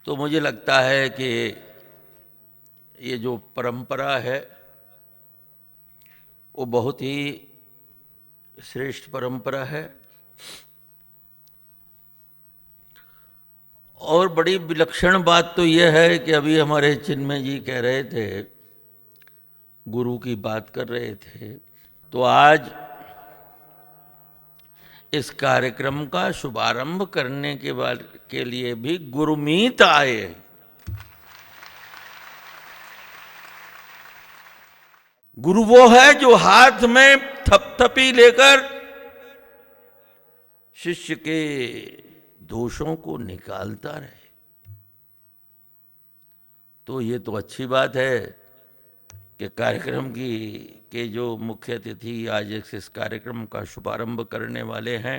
तो मुझे लगता है कि ये जो परंपरा है वो बहुत ही श्रेष्ठ परंपरा है। और बड़ी विलक्षण बात तो यह है कि अभी हमारे चिन्मय जी कह रहे थे गुरु की बात कर रहे थे, तो आज इस कार्यक्रम का शुभारंभ करने के लिए भी गुरुमीत आए हैं। गुरु वो है जो हाथ में थपथपी लेकर शिष्य के दोषों को निकालता रहे। तो ये तो अच्छी बात है कि कार्यक्रम के जो मुख्य अतिथि आज इस कार्यक्रम का शुभारंभ करने वाले हैं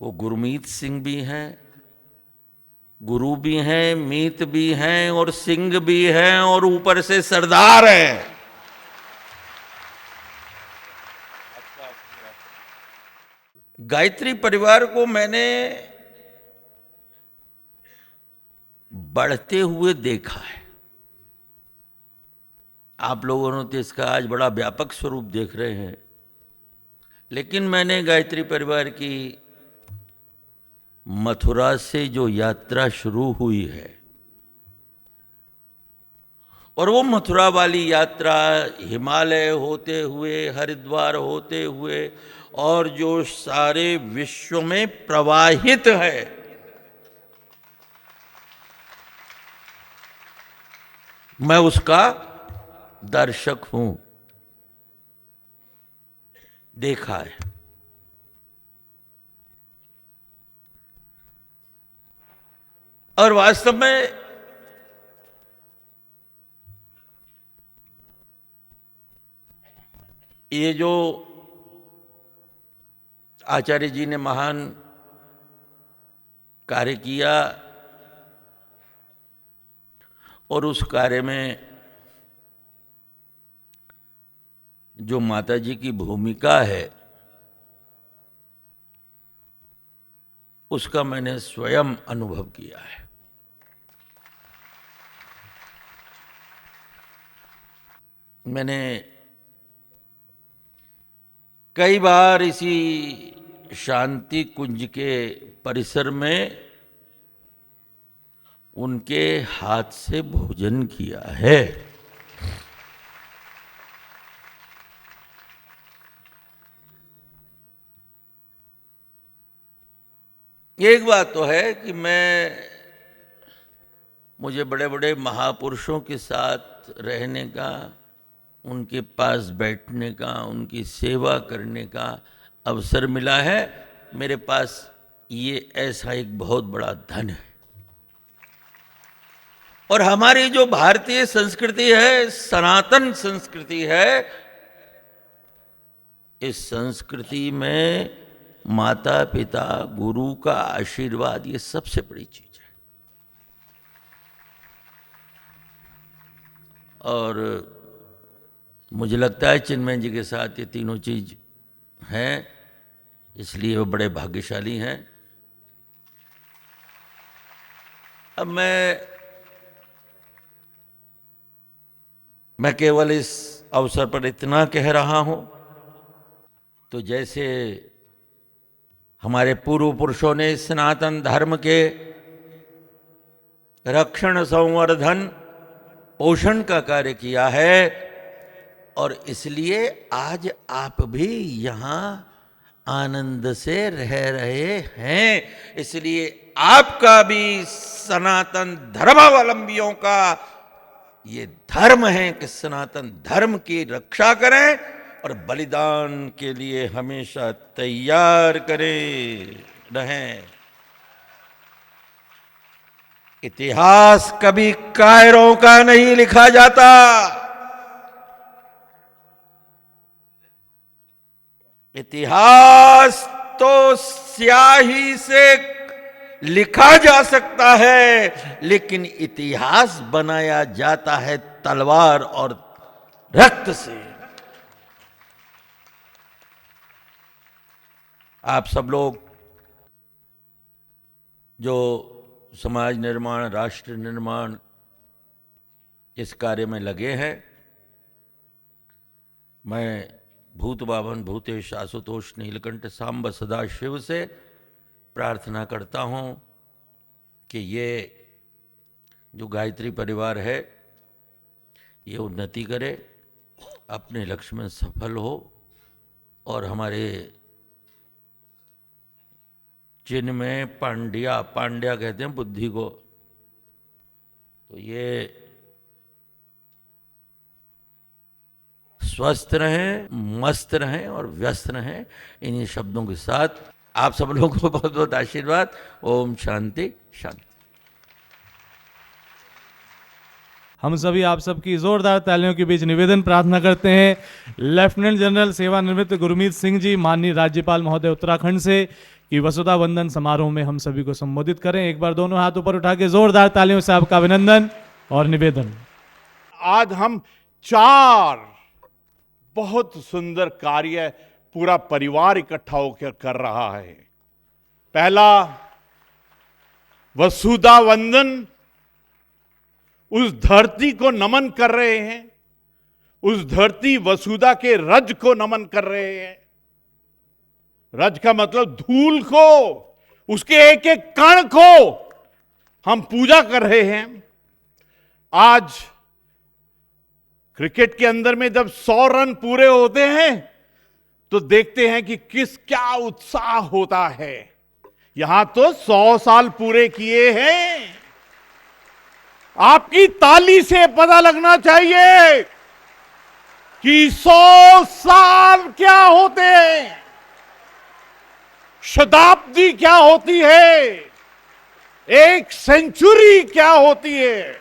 वो गुरमीत सिंह भी हैं, गुरु भी हैं, मीत भी हैं और सिंह भी हैं और ऊपर से सरदार हैं। गायत्री परिवार को मैंने बढ़ते हुए देखा है। आप लोगों ने तो इसका आज बड़ा व्यापक स्वरूप देख रहे हैं, लेकिन मैंने गायत्री परिवार की मथुरा से जो यात्रा शुरू हुई है और वो मथुरा वाली यात्रा हिमालय होते हुए, हरिद्वार होते हुए और जो सारे विश्व में प्रवाहित है, मैं उसका दर्शक हूं, देखा है। और वास्तव में ये जो आचार्य जी ने महान कार्य किया और उस कार्य में जो माता जी की भूमिका है उसका मैंने स्वयं अनुभव किया है। मैंने कई बार इसी शांति कुंज के परिसर में उनके हाथ से भोजन किया है। एक बात तो है कि मुझे बड़े बड़े महापुरुषों के साथ रहने का, उनके पास बैठने का, उनकी सेवा करने का अवसर मिला है। मेरे पास ये ऐसा एक बहुत बड़ा धन है। और हमारी जो भारतीय संस्कृति है, सनातन संस्कृति है, इस संस्कृति में माता पिता गुरु का आशीर्वाद ये सबसे बड़ी चीज है। और मुझे लगता है चिन्मय जी के साथ ये तीनों चीज हैं, इसलिए वो बड़े भाग्यशाली हैं। अब मैं केवल इस अवसर पर इतना कह रहा हूं, तो जैसे हमारे पूर्व पुरुषों ने सनातन धर्म के रक्षण, संवर्धन, पोषण का कार्य किया है और इसलिए आज आप भी यहाँ आनंद से रह रहे हैं। इसलिए आपका भी सनातन धर्मावलंबियों का ये धर्म है कि सनातन धर्म की रक्षा करें और बलिदान के लिए हमेशा तैयार रहें। इतिहास कभी कायरों का नहीं लिखा जाता, इतिहास तो स्याही से लिखा जा सकता है, लेकिन इतिहास बनाया जाता है तलवार और रक्त से। आप सब लोग जो समाज निर्माण, राष्ट्र निर्माण इस कार्य में लगे हैं, मैं भूत बावन भूतेश आशुतोष नीलकंठ सांब सदाशिव से प्रार्थना करता हूँ कि ये जो गायत्री परिवार है ये उन्नति करे, अपने लक्ष्य में सफल हो और हमारे चिन्ह में पांड्या कहते हैं बुद्धि को, तो ये स्वस्थ रहें, मस्त रहें और व्यस्त रहें। इन्हीं शब्दों के साथ आप सब लोगों को बहुत बहुत आशीर्वाद। ओम शांति शांति।
हम सभी आप सबकी जोरदार तालियों के बीच निवेदन प्रार्थना करते हैं लेफ्टिनेंट जनरल सेवानिवृत्त गुरमीत सिंह जी माननीय राज्यपाल महोदय उत्तराखंड से कि वसुधा वंदन समारोह में हम सभी को संबोधित करें। एक बार दोनों हाथ ऊपर उठा के जोरदार तालियों से आपका अभिनंदन और निवेदन।
आज हम 4 बहुत सुंदर कार्य पूरा परिवार इकट्ठा होकर कर रहा है। पहला वसुधा वंदन, उस धरती को नमन कर रहे हैं, उस धरती वसुधा के रज को नमन कर रहे हैं। रज का मतलब धूल को, उसके एक एक कण को हम पूजा कर रहे हैं। आज क्रिकेट के अंदर में जब 100 रन पूरे होते हैं तो देखते हैं कि क्या उत्साह होता है। यहां तो 100 साल पूरे किए हैं। आपकी ताली से पता लगना चाहिए कि 100 साल क्या होते हैं, शताब्दी क्या होती है, एक सेंचुरी क्या होती है।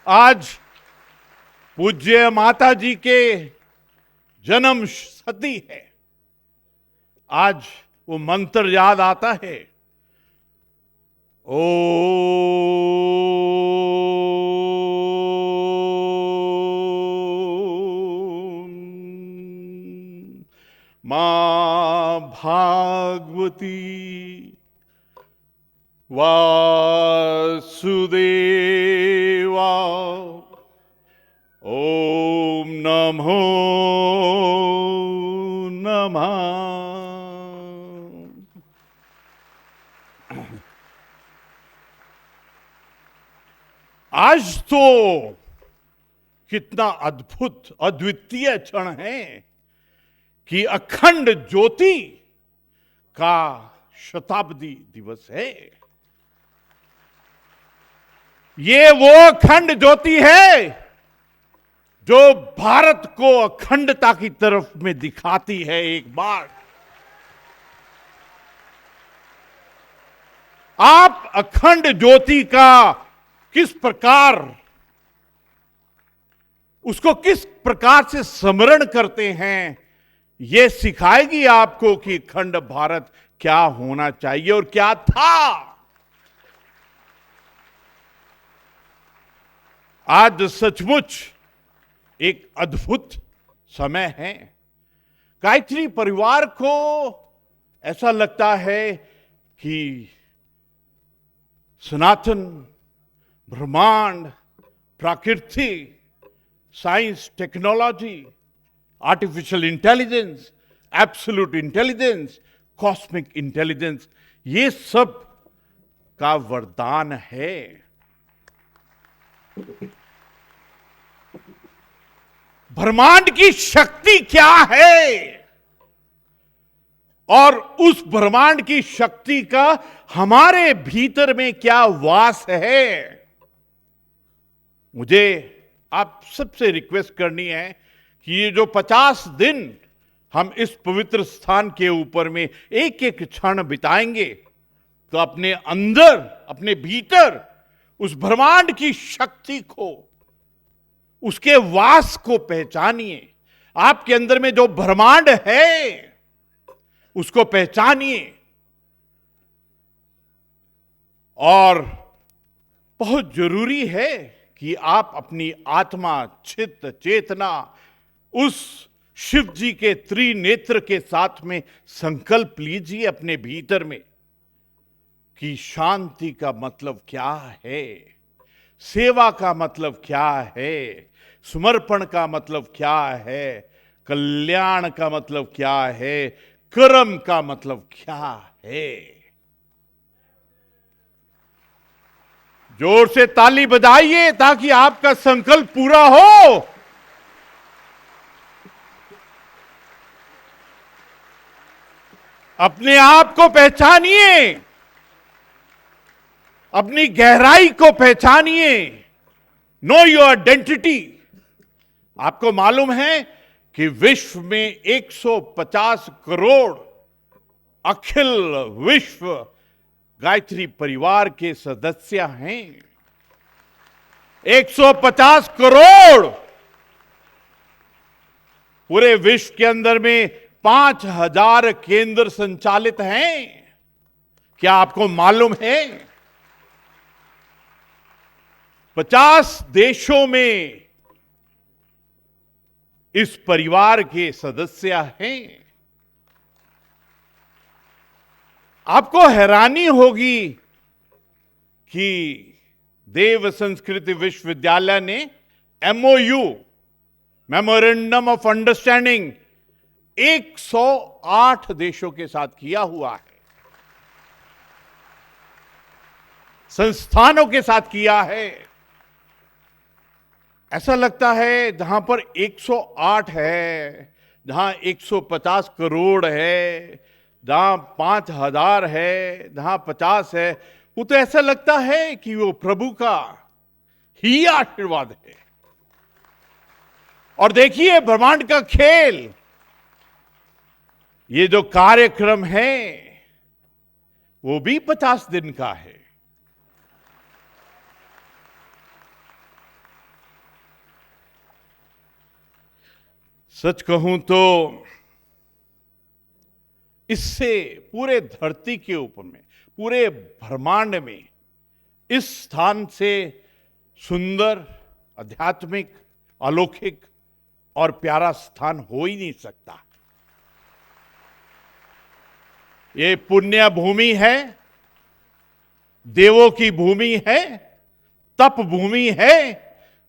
आज पूज्य माता जी के जन्म शती है। आज वो मंत्र याद आता है, ओम मां भागवती वासुदेवा ओम नमो नमः। आज तो कितना अद्भुत अद्वितीय क्षण है कि अखंड ज्योति का शताब्दी दिवस है। ये वो अखंड ज्योति है जो भारत को अखंडता की तरफ में दिखाती है। एक बार आप अखंड ज्योति का किस प्रकार से स्मरण करते हैं, यह सिखाएगी आपको कि अखंड भारत क्या होना चाहिए और क्या था। आज सचमुच एक अद्भुत समय है। गायत्री परिवार को ऐसा लगता है कि सनातन ब्रह्मांड, प्रकृति, science, technology, artificial intelligence, absolute intelligence, cosmic intelligence, ये सब का वरदान है। ब्रह्मांड की शक्ति क्या है और उस ब्रह्मांड की शक्ति का हमारे भीतर में क्या वास है। मुझे आप सबसे रिक्वेस्ट करनी है कि ये जो 50 दिन हम इस पवित्र स्थान के ऊपर में एक एक क्षण बिताएंगे, तो अपने अंदर, अपने भीतर उस ब्रह्मांड की शक्ति को, उसके वास को पहचानिए। आपके अंदर में जो ब्रह्मांड है उसको पहचानिए और बहुत जरूरी है कि आप अपनी आत्मा, चित्त, चेतना उस शिव जी के त्रिनेत्र के साथ में संकल्प लीजिए अपने भीतर में कि शांति का मतलब क्या है, सेवा का मतलब क्या है, समर्पण का मतलब क्या है, कल्याण का मतलब क्या है, कर्म का मतलब क्या है। जोर से ताली बजाइए ताकि आपका संकल्प पूरा हो। अपने आप को पहचानिए, अपनी गहराई को पहचानिए। Know your identity. आपको मालूम है कि विश्व में 150 करोड़ अखिल विश्व गायत्री परिवार के सदस्य हैं। 150 करोड़। पूरे विश्व के अंदर में 5000 केंद्र संचालित हैं। क्या आपको मालूम है? 50 देशों में इस परिवार के सदस्य हैं। आपको हैरानी होगी कि देव संस्कृति विश्वविद्यालय ने MOU, मेमोरेंडम ऑफ अंडरस्टैंडिंग, 108 देशों के साथ किया हुआ है, संस्थानों के साथ किया है। ऐसा लगता है जहां पर 108 है, जहां 150 करोड़ है, जहां 5000 है, जहां 50 है, वो तो ऐसा लगता है कि वो प्रभु का ही आशीर्वाद है। और देखिए ब्रह्मांड का खेल, ये जो कार्यक्रम है वो भी 50 दिन का है। सच कहूं तो इससे पूरे धरती के ऊपर में, पूरे ब्रह्मांड में इस स्थान से सुंदर, आध्यात्मिक, अलौकिक और प्यारा स्थान हो ही नहीं सकता। ये पुण्य भूमि है, देवों की भूमि है, तप भूमि है,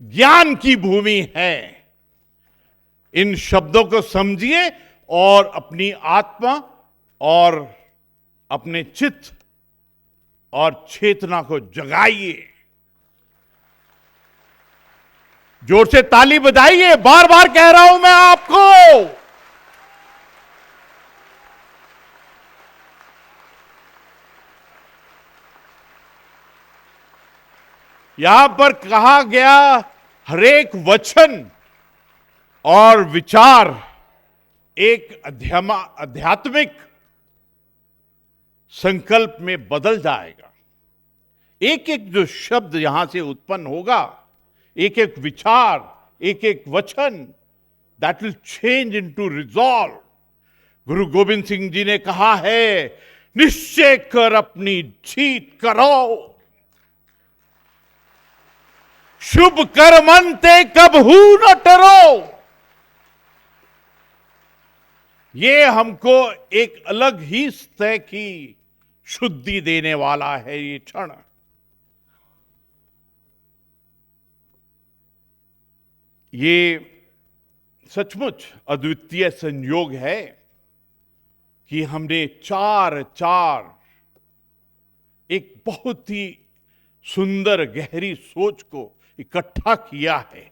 ज्ञान की भूमि है। इन शब्दों को समझिए और अपनी आत्मा और अपने चित्त और चेतना को जगाइए। जोर से ताली बजाइए। बार बार कह रहा हूं मैं आपको। यहां पर कहा गया हरेक वचन और विचार एक आध्यात्मिक संकल्प में बदल जाएगा। एक एक जो शब्द यहां से उत्पन्न होगा, एक एक विचार, एक एक वचन, that will change into resolve. गुरु गोविंद सिंह जी ने कहा है, निश्चय कर अपनी जीत करो, शुभ कर मन ते कबहू न डरो। ये हमको एक अलग ही स्तर की शुद्धि देने वाला है ये क्षण। ये सचमुच अद्वितीय संयोग है कि हमने चार एक बहुत ही सुंदर गहरी सोच को इकट्ठा किया है।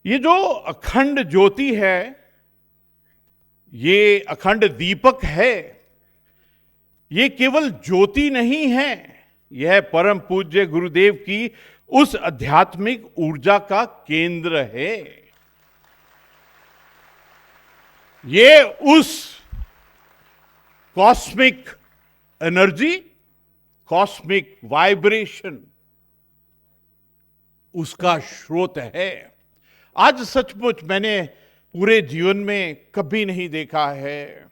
ये जो अखंड ज्योति है, ये अखंड दीपक है, ये केवल ज्योति नहीं है, यह परम पूज्य गुरुदेव की उस आध्यात्मिक ऊर्जा का केंद्र है। ये उस कॉस्मिक एनर्जी, कॉस्मिक वाइब्रेशन, उसका स्रोत है। आज सचमुच मैंने पूरे जीवन में कभी नहीं देखा है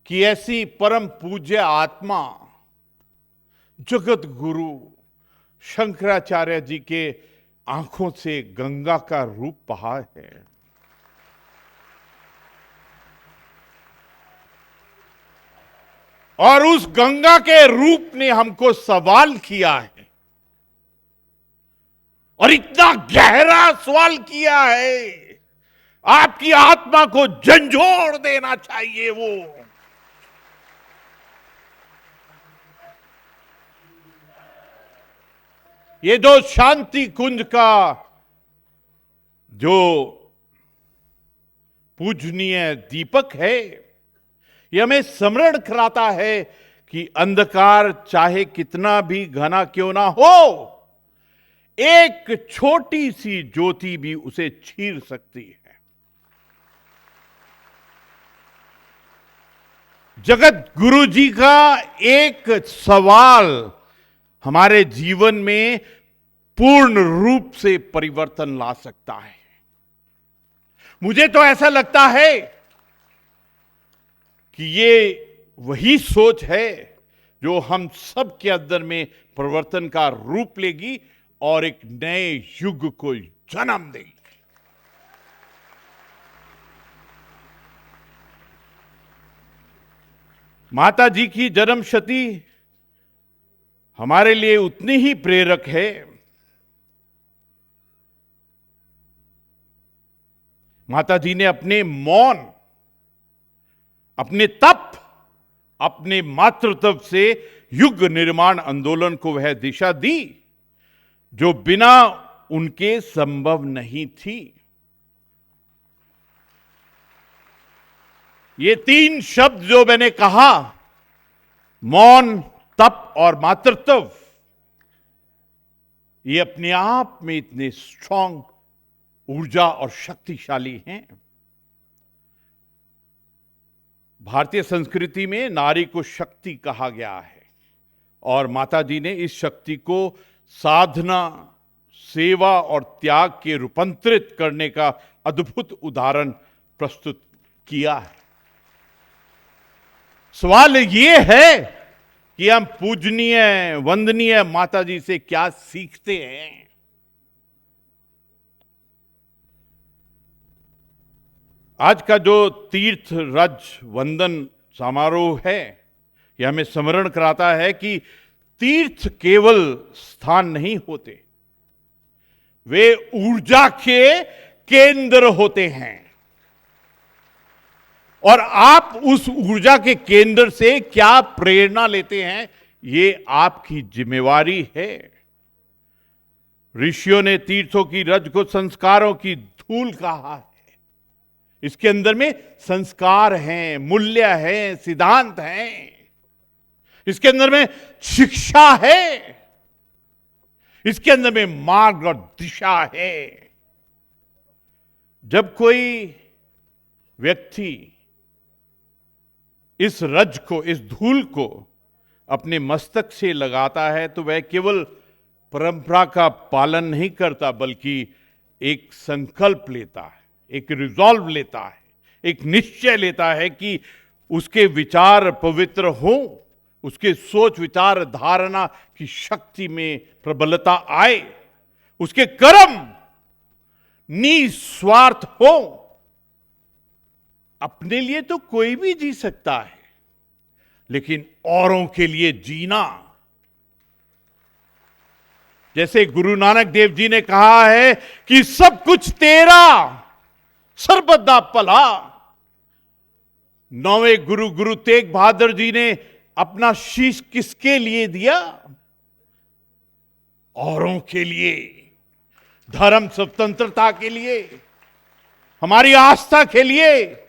कि ऐसी परम पूज्य आत्मा जगत गुरु शंकराचार्य जी के आंखों से गंगा का रूप बहा है। और उस गंगा के रूप ने हमको सवाल किया है, और इतना गहरा सवाल किया है, आपकी आत्मा को झंझोड़ देना चाहिए। वो ये जो शांति कुंज का जो पूजनीय दीपक है, यह हमें स्मरण कराता है कि अंधकार चाहे कितना भी घना क्यों ना हो, एक छोटी सी ज्योति भी उसे चीर सकती है। जगत गुरु जी का एक सवाल हमारे जीवन में पूर्ण रूप से परिवर्तन ला सकता है। मुझे तो ऐसा लगता है कि ये वही सोच है जो हम सब के अंदर में परिवर्तन का रूप लेगी और एक नए युग को जन्म देगी। माता जी की जन्म शती हमारे लिए उतनी ही प्रेरक है। माता जी ने अपने मौन, अपने तप, अपने मातृत्व से युग निर्माण आंदोलन को वह दिशा दी जो बिना उनके संभव नहीं थी। ये तीन शब्द जो मैंने कहा, मौन, तप और मातृत्व, ये अपने आप में इतने स्ट्रांग ऊर्जा और शक्तिशाली हैं। भारतीय संस्कृति में नारी को शक्ति कहा गया है और माता जी ने इस शक्ति को साधना, सेवा और त्याग के रूपांतरित करने का अद्भुत उदाहरण प्रस्तुत किया है। सवाल ये है कि हम पूजनीय, वंदनीय माता जी से क्या सीखते हैं। आज का जो तीर्थ रज वंदन समारोह है, यह हमें स्मरण कराता है कि तीर्थ केवल स्थान नहीं होते, वे ऊर्जा के केंद्र होते हैं और आप उस ऊर्जा के केंद्र से क्या प्रेरणा लेते हैं, ये आपकी जिम्मेवारी है। ऋषियों ने तीर्थों की रज को संस्कारों की धूल कहा है। इसके अंदर में संस्कार हैं, मूल्य हैं, सिद्धांत हैं, इसके अंदर में शिक्षा है, इसके अंदर में मार्ग और दिशा है। जब कोई व्यक्ति इस रज को, इस धूल को अपने मस्तक से लगाता है तो वह केवल परंपरा का पालन नहीं करता, बल्कि एक संकल्प लेता है, एक रिजॉल्व लेता है, एक निश्चय लेता है कि उसके विचार पवित्र हों, उसके सोच विचार धारणा की शक्ति में प्रबलता आए, उसके कर्म निस्वार्थ हो। अपने लिए तो कोई भी जी सकता है, लेकिन औरों के लिए जीना, जैसे गुरु नानक देव जी ने कहा है कि सब कुछ तेरा, सर्वदा भला। नौवें गुरु गुरु तेग बहादुर जी ने अपना शीश किसके लिए दिया? औरों के लिए, धर्म स्वतंत्रता के लिए, हमारी आस्था के लिए,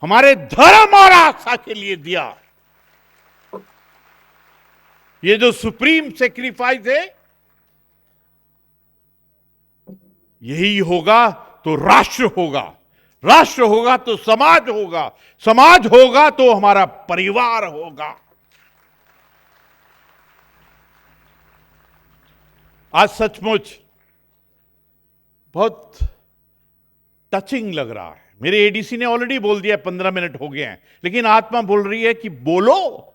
हमारे धर्म और आस्था के लिए दिया। ये जो सुप्रीम सेक्रीफाइस है, यही होगा तो राष्ट्र होगा, राष्ट्र होगा तो समाज होगा, समाज होगा तो हमारा परिवार होगा। आज सचमुच बहुत टचिंग लग रहा है। मेरे एडीसी ने ऑलरेडी बोल दिया 15 मिनट हो गए हैं, लेकिन आत्मा बोल रही है कि बोलो।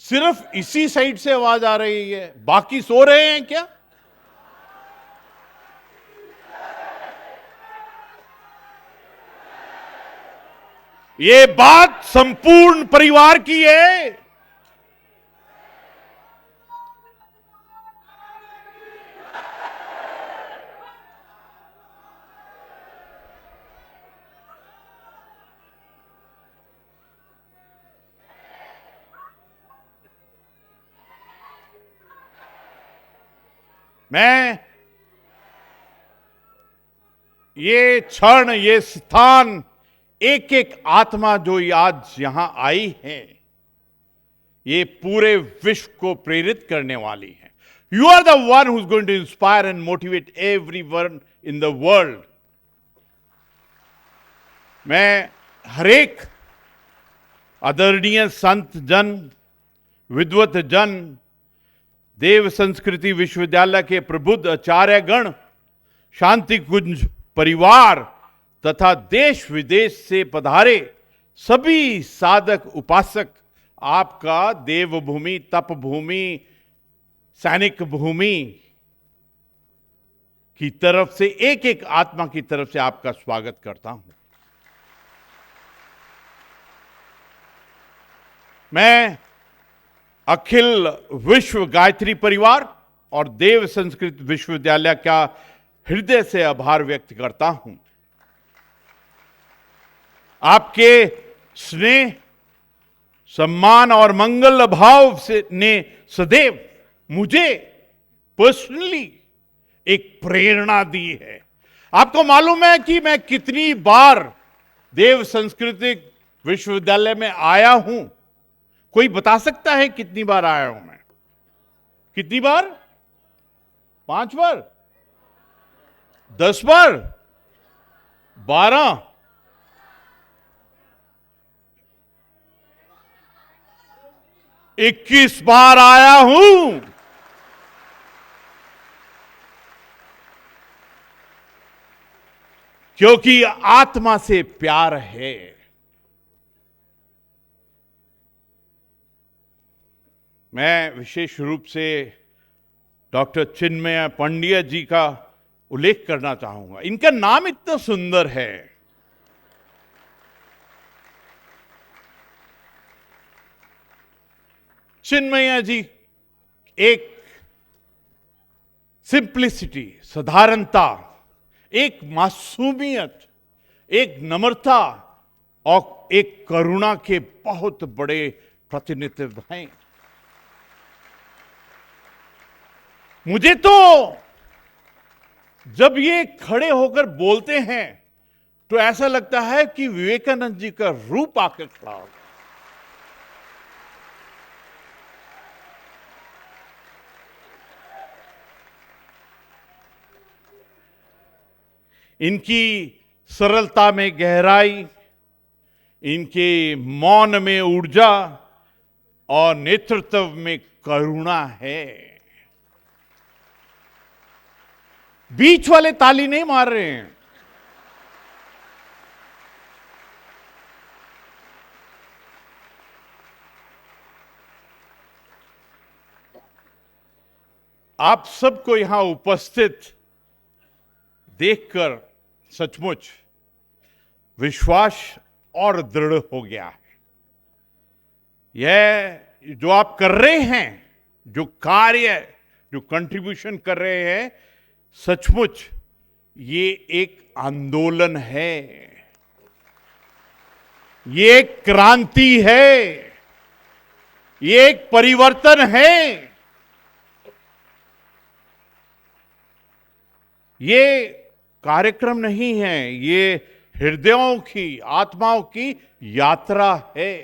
सिर्फ इसी साइड से आवाज आ रही है, बाकी सो रहे हैं क्या? ये बात संपूर्ण परिवार की है। मैं ये क्षण, ये स्थान, एक एक आत्मा जो आज यहां आई है, ये पूरे विश्व को प्रेरित करने वाली है। You are the one who is going to inspire and motivate everyone in the world. मैं हरेक आदरणीय संत जन, विद्वत जन, देव संस्कृति विश्वविद्यालय के प्रबुद्ध आचार्यगण, शांति कुंज परिवार तथा देश विदेश से पधारे सभी साधक उपासक, आपका देवभूमि, तपभूमि, सैनिक भूमि की तरफ से, एक एक आत्मा की तरफ से आपका स्वागत करता हूं। मैं अखिल विश्व गायत्री परिवार और देव संस्कृत विश्वविद्यालय का हृदय से आभार व्यक्त करता हूं। आपके स्नेह, सम्मान और मंगल भाव से ने सदैव मुझे पर्सनली एक प्रेरणा दी है। आपको मालूम है कि मैं कितनी बार देव सांस्कृतिक विश्वविद्यालय में आया हूं? कोई बता सकता है कितनी बार आया हूं मैं? कितनी बार? 5 बार? 10 बार? 12? 21 बार आया हूं। क्योंकि आत्मा से प्यार है। मैं विशेष रूप से डॉक्टर चिन्मय पंड्या जी का उल्लेख करना चाहूंगा। इनका नाम इतना सुंदर है। चिन्मय जी एक सिंप्लिसिटी, साधारणता, एक मासूमियत, एक नम्रता और एक करुणा के बहुत बड़े प्रतिनिधित्व हैं। मुझे तो जब ये खड़े होकर बोलते हैं तो ऐसा लगता है कि विवेकानंद जी का रूप आकर खड़ा हो। इनकी सरलता में गहराई, इनके मौन में ऊर्जा और नेतृत्व में करुणा है। बीच वाले ताली नहीं मार रहे हैं। आप सबको यहां उपस्थित देखकर सचमुच विश्वास और दृढ़ हो गया है। यह जो आप कर रहे हैं, जो कार्य, जो कंट्रीब्यूशन कर रहे हैं, सचमुच ये एक आंदोलन है, ये एक क्रांति है, ये एक परिवर्तन है। ये कार्यक्रम नहीं है, ये हृदयों की, आत्माओं की यात्रा है।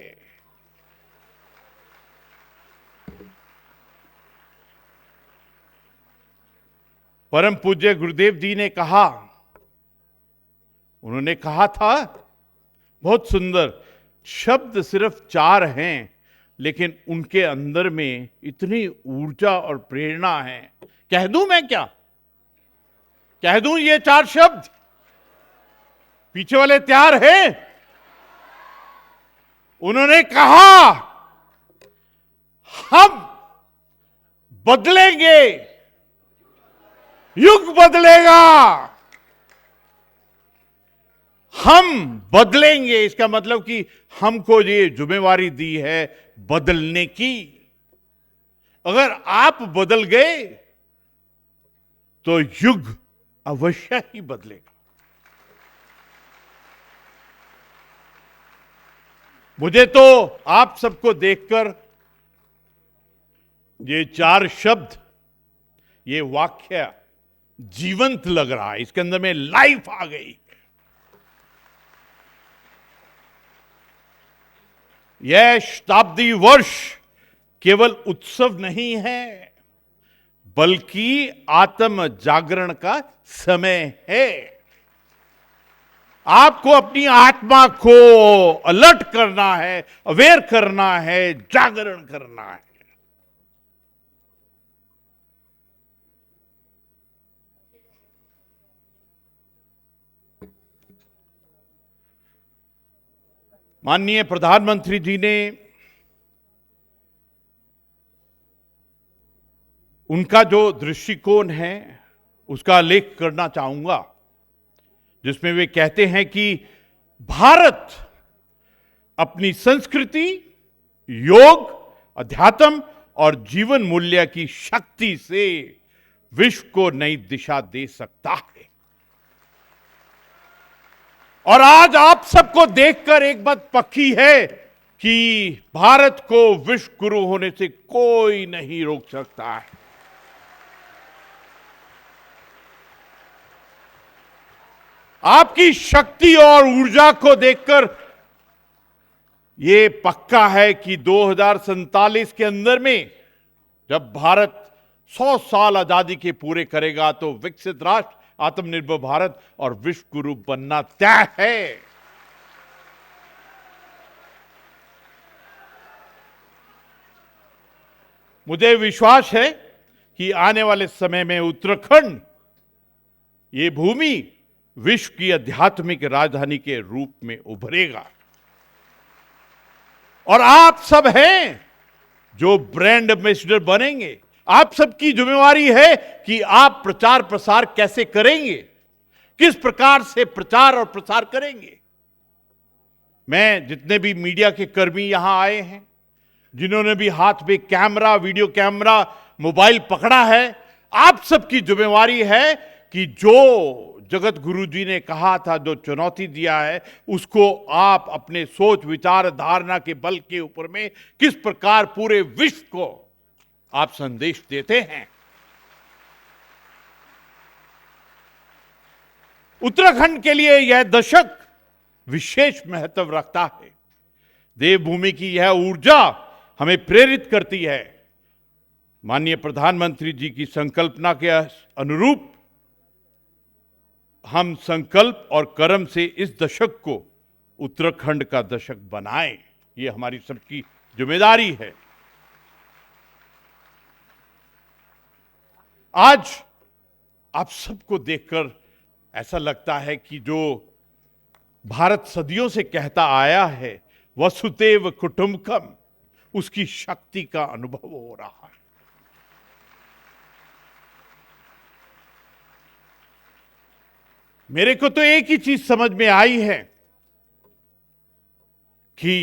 परम पूज्य गुरुदेव जी ने कहा, उन्होंने कहा था, बहुत सुंदर शब्द, सिर्फ 4 हैं लेकिन उनके अंदर में इतनी ऊर्जा और प्रेरणा है। कह दूं मैं क्या? कह दूं ये 4 शब्द? पीछे वाले तैयार हैं? उन्होंने कहा, हम बदलेंगे, युग बदलेगा, हम बदलेंगे। इसका मतलब कि हमको ये जिम्मेवारी दी है बदलने की। अगर आप बदल गए तो युग अवश्य ही बदलेगा। मुझे तो आप सबको देखकर ये 4 शब्द ये वाक्य जीवंत लग रहा है, इसके अंदर में लाइफ आ गई। यह शताब्दी वर्ष केवल उत्सव नहीं है, बल्कि आत्म जागरण का समय है। आपको अपनी आत्मा को अलर्ट करना है, अवेयर करना है, जागरण करना है। माननीय प्रधानमंत्री जी ने उनका जो दृष्टिकोण है उसका उल्लेख करना चाहूंगा, जिसमें वे कहते हैं कि भारत अपनी संस्कृति, योग, अध्यात्म और जीवन मूल्य की शक्ति से विश्व को नई दिशा दे सकता है। और आज आप सबको देखकर एक बात पक्की है कि भारत को विश्व गुरु होने से कोई नहीं रोक सकता है। आपकी शक्ति और ऊर्जा को देखकर यह पक्का है कि 2047 के अंदर में जब भारत 100 साल आजादी के पूरे करेगा तो विकसित राष्ट्र, आत्मनिर्भर भारत और विश्व गुरु बनना तय है। मुझे विश्वास है कि आने वाले समय में उत्तराखंड, ये भूमि विश्व की आध्यात्मिक राजधानी के रूप में उभरेगा। और आप सब हैं जो ब्रांड एम्बेसडर बनेंगे। आप सबकी जिम्मेवारी है कि आप प्रचार प्रसार कैसे करेंगे, किस प्रकार से प्रचार और प्रसार करेंगे। मैं जितने भी मीडिया के कर्मी यहां आए हैं, जिन्होंने भी हाथ में कैमरा, वीडियो कैमरा, मोबाइल पकड़ा है, आप सबकी जिम्मेवारी है कि जो जगत गुरु जी ने कहा था, जो चुनौती दिया है, उसको आप अपने सोच, विचार, धारणा के बल के ऊपर में किस प्रकार पूरे विश्व को आप संदेश देते हैं। उत्तराखंड के लिए यह दशक विशेष महत्व रखता है। देवभूमि की यह ऊर्जा हमें प्रेरित करती है। माननीय प्रधानमंत्री जी की संकल्पना के अनुरूप हम संकल्प और कर्म से इस दशक को उत्तराखंड का दशक बनाएं, ये हमारी सबकी जिम्मेदारी है। आज आप सबको देखकर ऐसा लगता है कि जो भारत सदियों से कहता आया है वसुदेव कुटुंबकम, उसकी शक्ति का अनुभव हो रहा है। मेरे को तो एक ही चीज समझ में आई है कि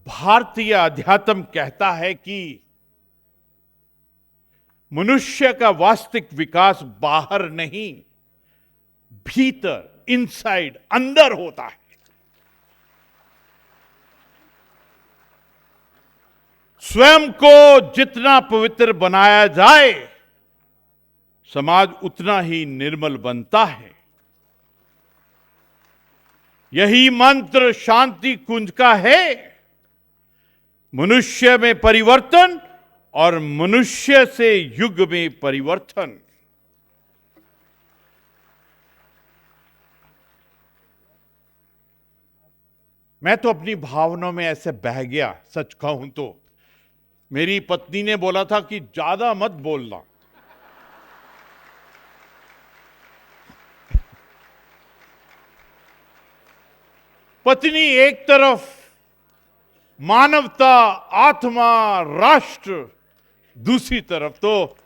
भारतीय अध्यात्म कहता है कि मनुष्य का वास्तविक विकास बाहर नहीं, भीतर, इनसाइड, अंदर होता है। स्वयं को जितना पवित्र बनाया जाए, समाज उतना ही निर्मल बनता है। यही मंत्र शांति कुंज का है। मनुष्य में परिवर्तन और मनुष्य से युग में परिवर्तन। मैं तो अपनी भावनाओं में ऐसे बह गया, सच कहूं तो। मेरी पत्नी ने बोला था कि ज्यादा मत बोलना। पत्नी एक तरफ मानवता, आत्मा, राष्ट्र, दूसरी तरफ तो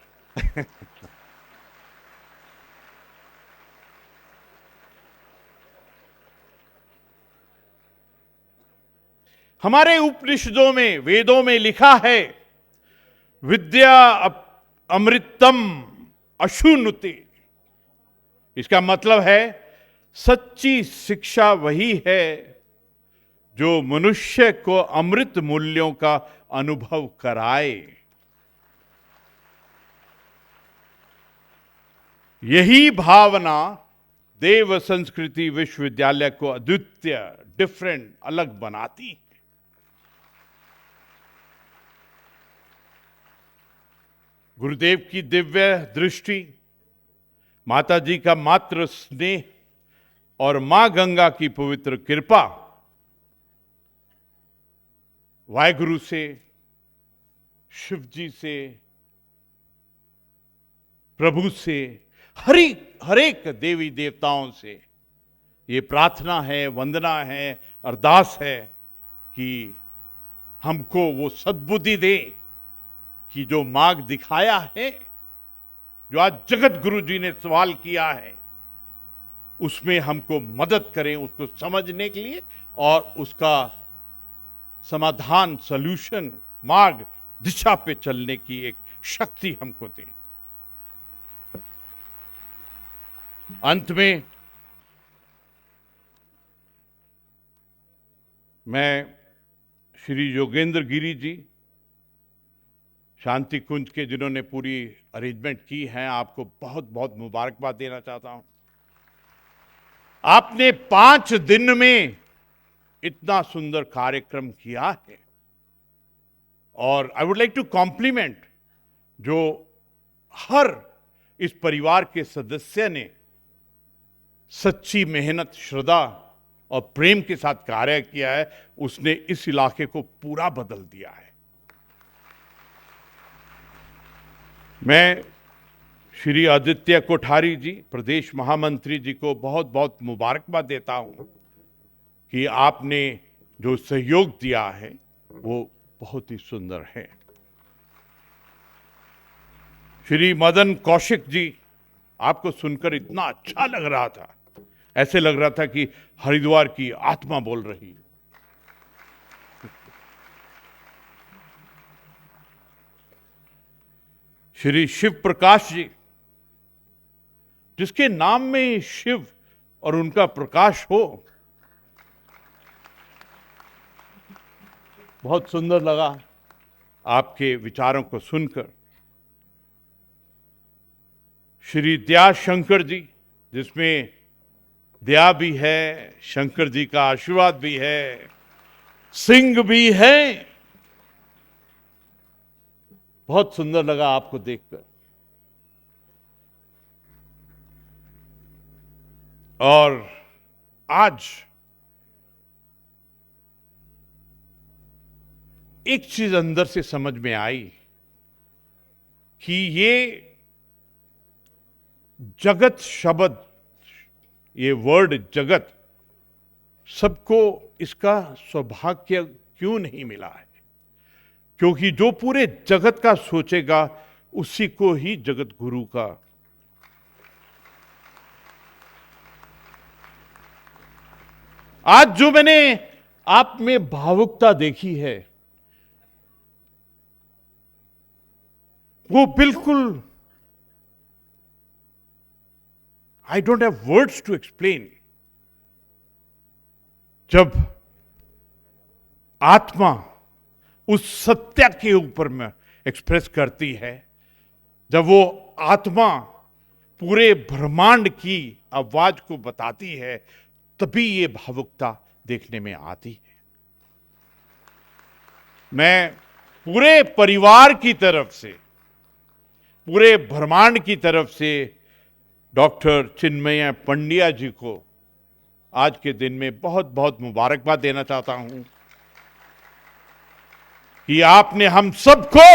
हमारे उपनिषदों में, वेदों में लिखा है, विद्या अमृतम अशुनुते। इसका मतलब है सच्ची शिक्षा वही है जो मनुष्य को अमृत मूल्यों का अनुभव कराए। यही भावना देव संस्कृति विश्वविद्यालय को अद्वितीय, डिफरेंट, अलग बनाती है। गुरुदेव की दिव्य दृष्टि, माता जी का मातृ स्नेह और मां गंगा की पवित्र कृपा वाहेगुरु से, शिव जी से, प्रभु से, हर एक देवी देवताओं से ये प्रार्थना है, वंदना है, अरदास है कि हमको वो सद्बुद्धि दे कि जो मार्ग दिखाया है, जो आज जगत गुरु जी ने सवाल किया है, उसमें हमको मदद करें उसको समझने के लिए और उसका समाधान, सॉल्यूशन, मार्ग, दिशा पे चलने की एक शक्ति हमको दें। अंत में मैं श्री योगेंद्र गिरी जी, शांति कुंज के, जिन्होंने पूरी अरेंजमेंट की है, आपको बहुत बहुत मुबारकबाद देना चाहता हूं। आपने 5 दिन में इतना सुंदर कार्यक्रम किया है और I would like to compliment जो हर इस परिवार के सदस्य ने सच्ची मेहनत, श्रद्धा और प्रेम के साथ कार्य किया है, उसने इस इलाके को पूरा बदल दिया है। मैं श्री आदित्य कोठारी जी, प्रदेश महामंत्री जी को बहुत बहुत मुबारकबाद देता हूं कि आपने जो सहयोग दिया है वो बहुत ही सुंदर है। श्री मदन कौशिक जी, आपको सुनकर इतना अच्छा लग रहा था, ऐसे लग रहा था कि हरिद्वार की आत्मा बोल रही है। श्री शिव प्रकाश जी, जिसके नाम में शिव और उनका प्रकाश हो, बहुत सुंदर लगा आपके विचारों को सुनकर। श्री दया शंकर जी, जिसमें दया भी है, शंकर जी का आशीर्वाद भी है, सिंह भी है, बहुत सुंदर लगा आपको देखकर। और आज एक चीज अंदर से समझ में आई कि ये जगत शब्द, ये वर्ड जगत, सबको इसका सौभाग्य क्यों नहीं मिला है? क्योंकि जो पूरे जगत का सोचेगा उसी को ही जगत गुरु का आज जो मैंने आप में भावुकता देखी है, वो बिल्कुल I don't have words to explain. जब आत्मा उस सत्य के ऊपर में एक्सप्रेस करती है, जब वो आत्मा पूरे ब्रह्मांड की आवाज को बताती है, तभी ये भावुकता देखने में आती है। मैं पूरे परिवार की तरफ से, पूरे ब्रह्मांड की तरफ से डॉक्टर चिन्मय पंड्या जी को आज के दिन में बहुत बहुत मुबारकबाद देना चाहता हूं कि आपने हम सबको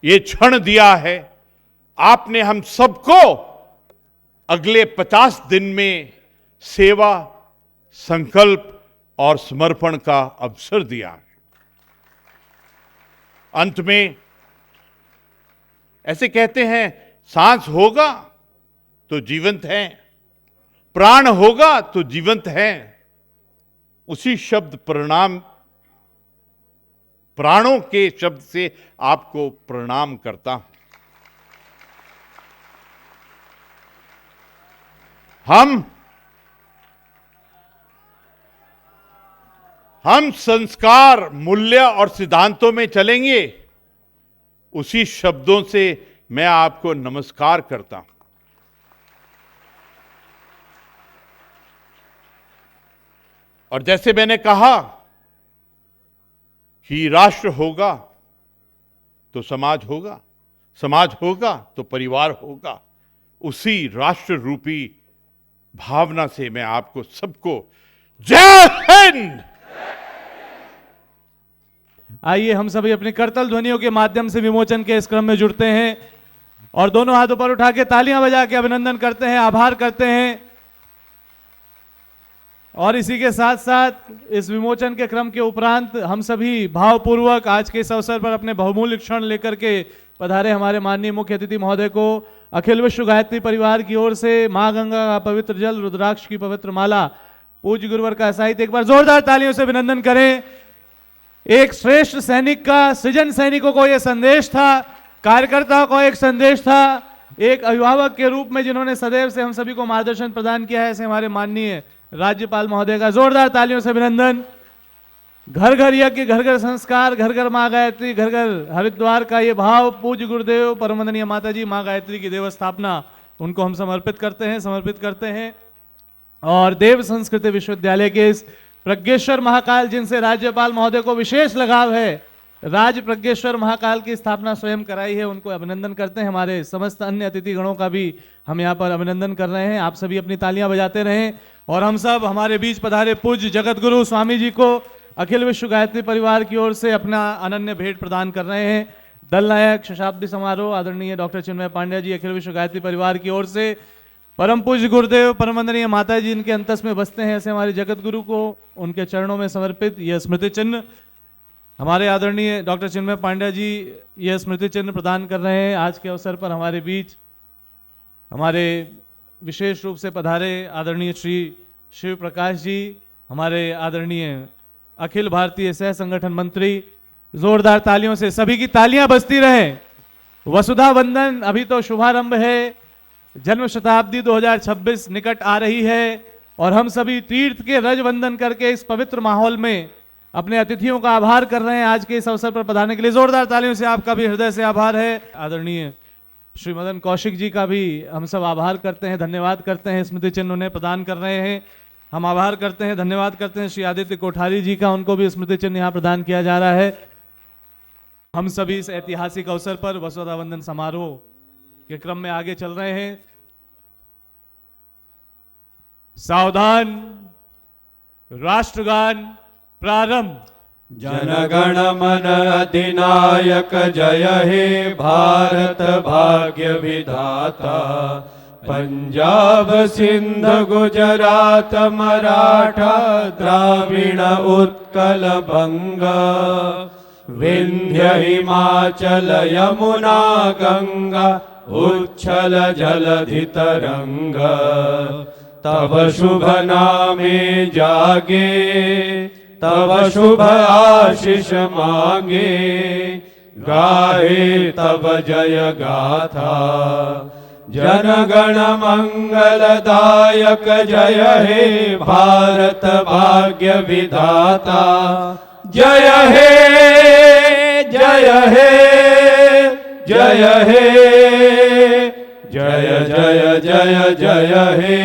ये क्षण दिया है, आपने हम सबको अगले 50 दिन में सेवा, संकल्प और समर्पण का अवसर दिया है। अंत में ऐसे कहते हैं, सांस होगा तो जीवंत है, प्राण होगा तो जीवंत है। उसी शब्द प्रणाम, प्राणों के शब्द से आपको प्रणाम करता हूं। हम संस्कार, मूल्य और सिद्धांतों में चलेंगे, उसी शब्दों से मैं आपको नमस्कार करता हूं। और जैसे मैंने कहा कि राष्ट्र होगा तो समाज होगा, समाज होगा तो परिवार होगा। उसी राष्ट्र रूपी भावना से मैं आपको सबको जय हिंद।
आइए हम सभी अपनी करतल ध्वनियों के माध्यम से विमोचन के इस क्रम में जुड़ते हैं और दोनों हाथ ऊपर उठा के तालियां बजा के अभिनंदन करते हैं, आभार करते हैं। और इसी के साथ साथ इस विमोचन के क्रम के उपरांत हम सभी भावपूर्वक आज के इस अवसर पर अपने बहुमूल्य क्षण लेकर के पधारे हमारे माननीय मुख्य अतिथि महोदय को अखिल विश्व गायत्री परिवार की ओर से मां गंगा का पवित्र जल, रुद्राक्ष की पवित्र माला, पूज्य गुरुवर का साहित्य, एक बार जोरदार तालियों से अभिनंदन करें। एक श्रेष्ठ सैनिक का, सृजन सैनिकों को यह संदेश था, कार्यकर्ताओं को एक संदेश था, एक अभिभावक के रूप में जिन्होंने सदैव से हम सभी को मार्गदर्शन प्रदान किया है, ऐसे हमारे माननीय राज्यपाल महोदय का जोरदार तालियों से अभिनंदन। घर घर यज्ञ, घर घर संस्कार, घर घर मां गायत्री, घर घर हरिद्वार का ये भाव पूज्य गुरुदेव परम वंदनीय माता जी मां गायत्री की देव स्थापना उनको हम समर्पित करते हैं। और देव संस्कृति विश्वविद्यालय के इस प्रज्ञेश्वर महाकाल, जिनसे राज्यपाल महोदय को विशेष लगाव है, राज प्रज्ञेश्वर महाकाल की स्थापना स्वयं कराई है, उनको अभिनंदन करते हैं। हमारे समस्त अन्य अतिथि गणों का भी हम यहाँ पर अभिनंदन कर रहे हैं। आप सभी अपनी तालियां बजाते रहें और हम सब हमारे बीच पधारे पूज्य जगत गुरु स्वामी जी को अखिल विश्व गायत्री परिवार की ओर से अपना अनन्य भेंट प्रदान कर रहे हैं। दल नायक शताब्दी समारोह आदरणीय डॉक्टर चिन्मय पांड्या जी अखिल विश्व गायत्री परिवार की ओर से परम पूज्य गुरुदेव परम वंदनीय माता जी इनके अंतस में बसते हैं, ऐसे हमारे जगत गुरु को उनके चरणों में समर्पित यह स्मृति चिन्ह हमारे आदरणीय डॉक्टर चिन्मय पांड्या जी यह स्मृति चिन्ह प्रदान कर रहे हैं। आज के अवसर पर हमारे बीच हमारे विशेष रूप से पधारे आदरणीय श्री शिव प्रकाश जी, हमारे आदरणीय अखिल भारतीय सह संगठन मंत्री, जोरदार तालियों से सभी की तालियां बजती रहें। वसुधा वंदन अभी तो शुभारंभ है, जन्म शताब्दी 2026 निकट आ रही है और हम सभी तीर्थ के रज वंदन करके इस पवित्र माहौल में अपने अतिथियों का आभार कर रहे हैं। आज के इस अवसर पर पधारने के लिए जोरदार तालियों से आपका भी हृदय से आभार है। आदरणीय श्री मदन कौशिक जी का भी हम सब आभार करते हैं, धन्यवाद करते हैं। स्मृति चिन्ह उन्हें प्रदान कर रहे हैं, हम आभार करते हैं, धन्यवाद करते हैं। श्री आदित्य कोठारी जी का, उनको भी स्मृति चिन्ह यहाँ प्रदान किया जा रहा है। हम सभी इस ऐतिहासिक अवसर पर वसुधा वंदन समारोह के क्रम में आगे चल रहे हैं। सावधान, राष्ट्रगान प्रारंभ।
जनगण मन अधिनायक जय हे भारत भाग्य विधाता, पंजाब सिंध गुजरात मराठा द्राविण उत्कल बंगा, विंध्य हिमाचल यमुना गंगा उच्छल जलधि तरंग, तब शुभ नामे जागे तब शुभ आशीष मांगे, गाहे तब जय गाथा जनगण मंगलदायक जय हे भारत भाग्य विधाता, जय हे जय हे जय हे जय जय जय जय हे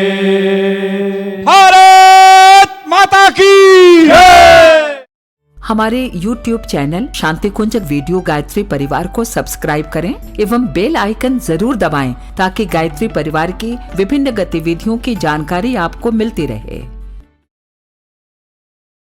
भारत माता की जय।
हमारे YouTube चैनल शांति कुंज वीडियो गायत्री परिवार को सब्सक्राइब करें एवं बेल आइकन जरूर दबाएं ताकि गायत्री परिवार की विभिन्न गतिविधियों की जानकारी आपको मिलती रहे।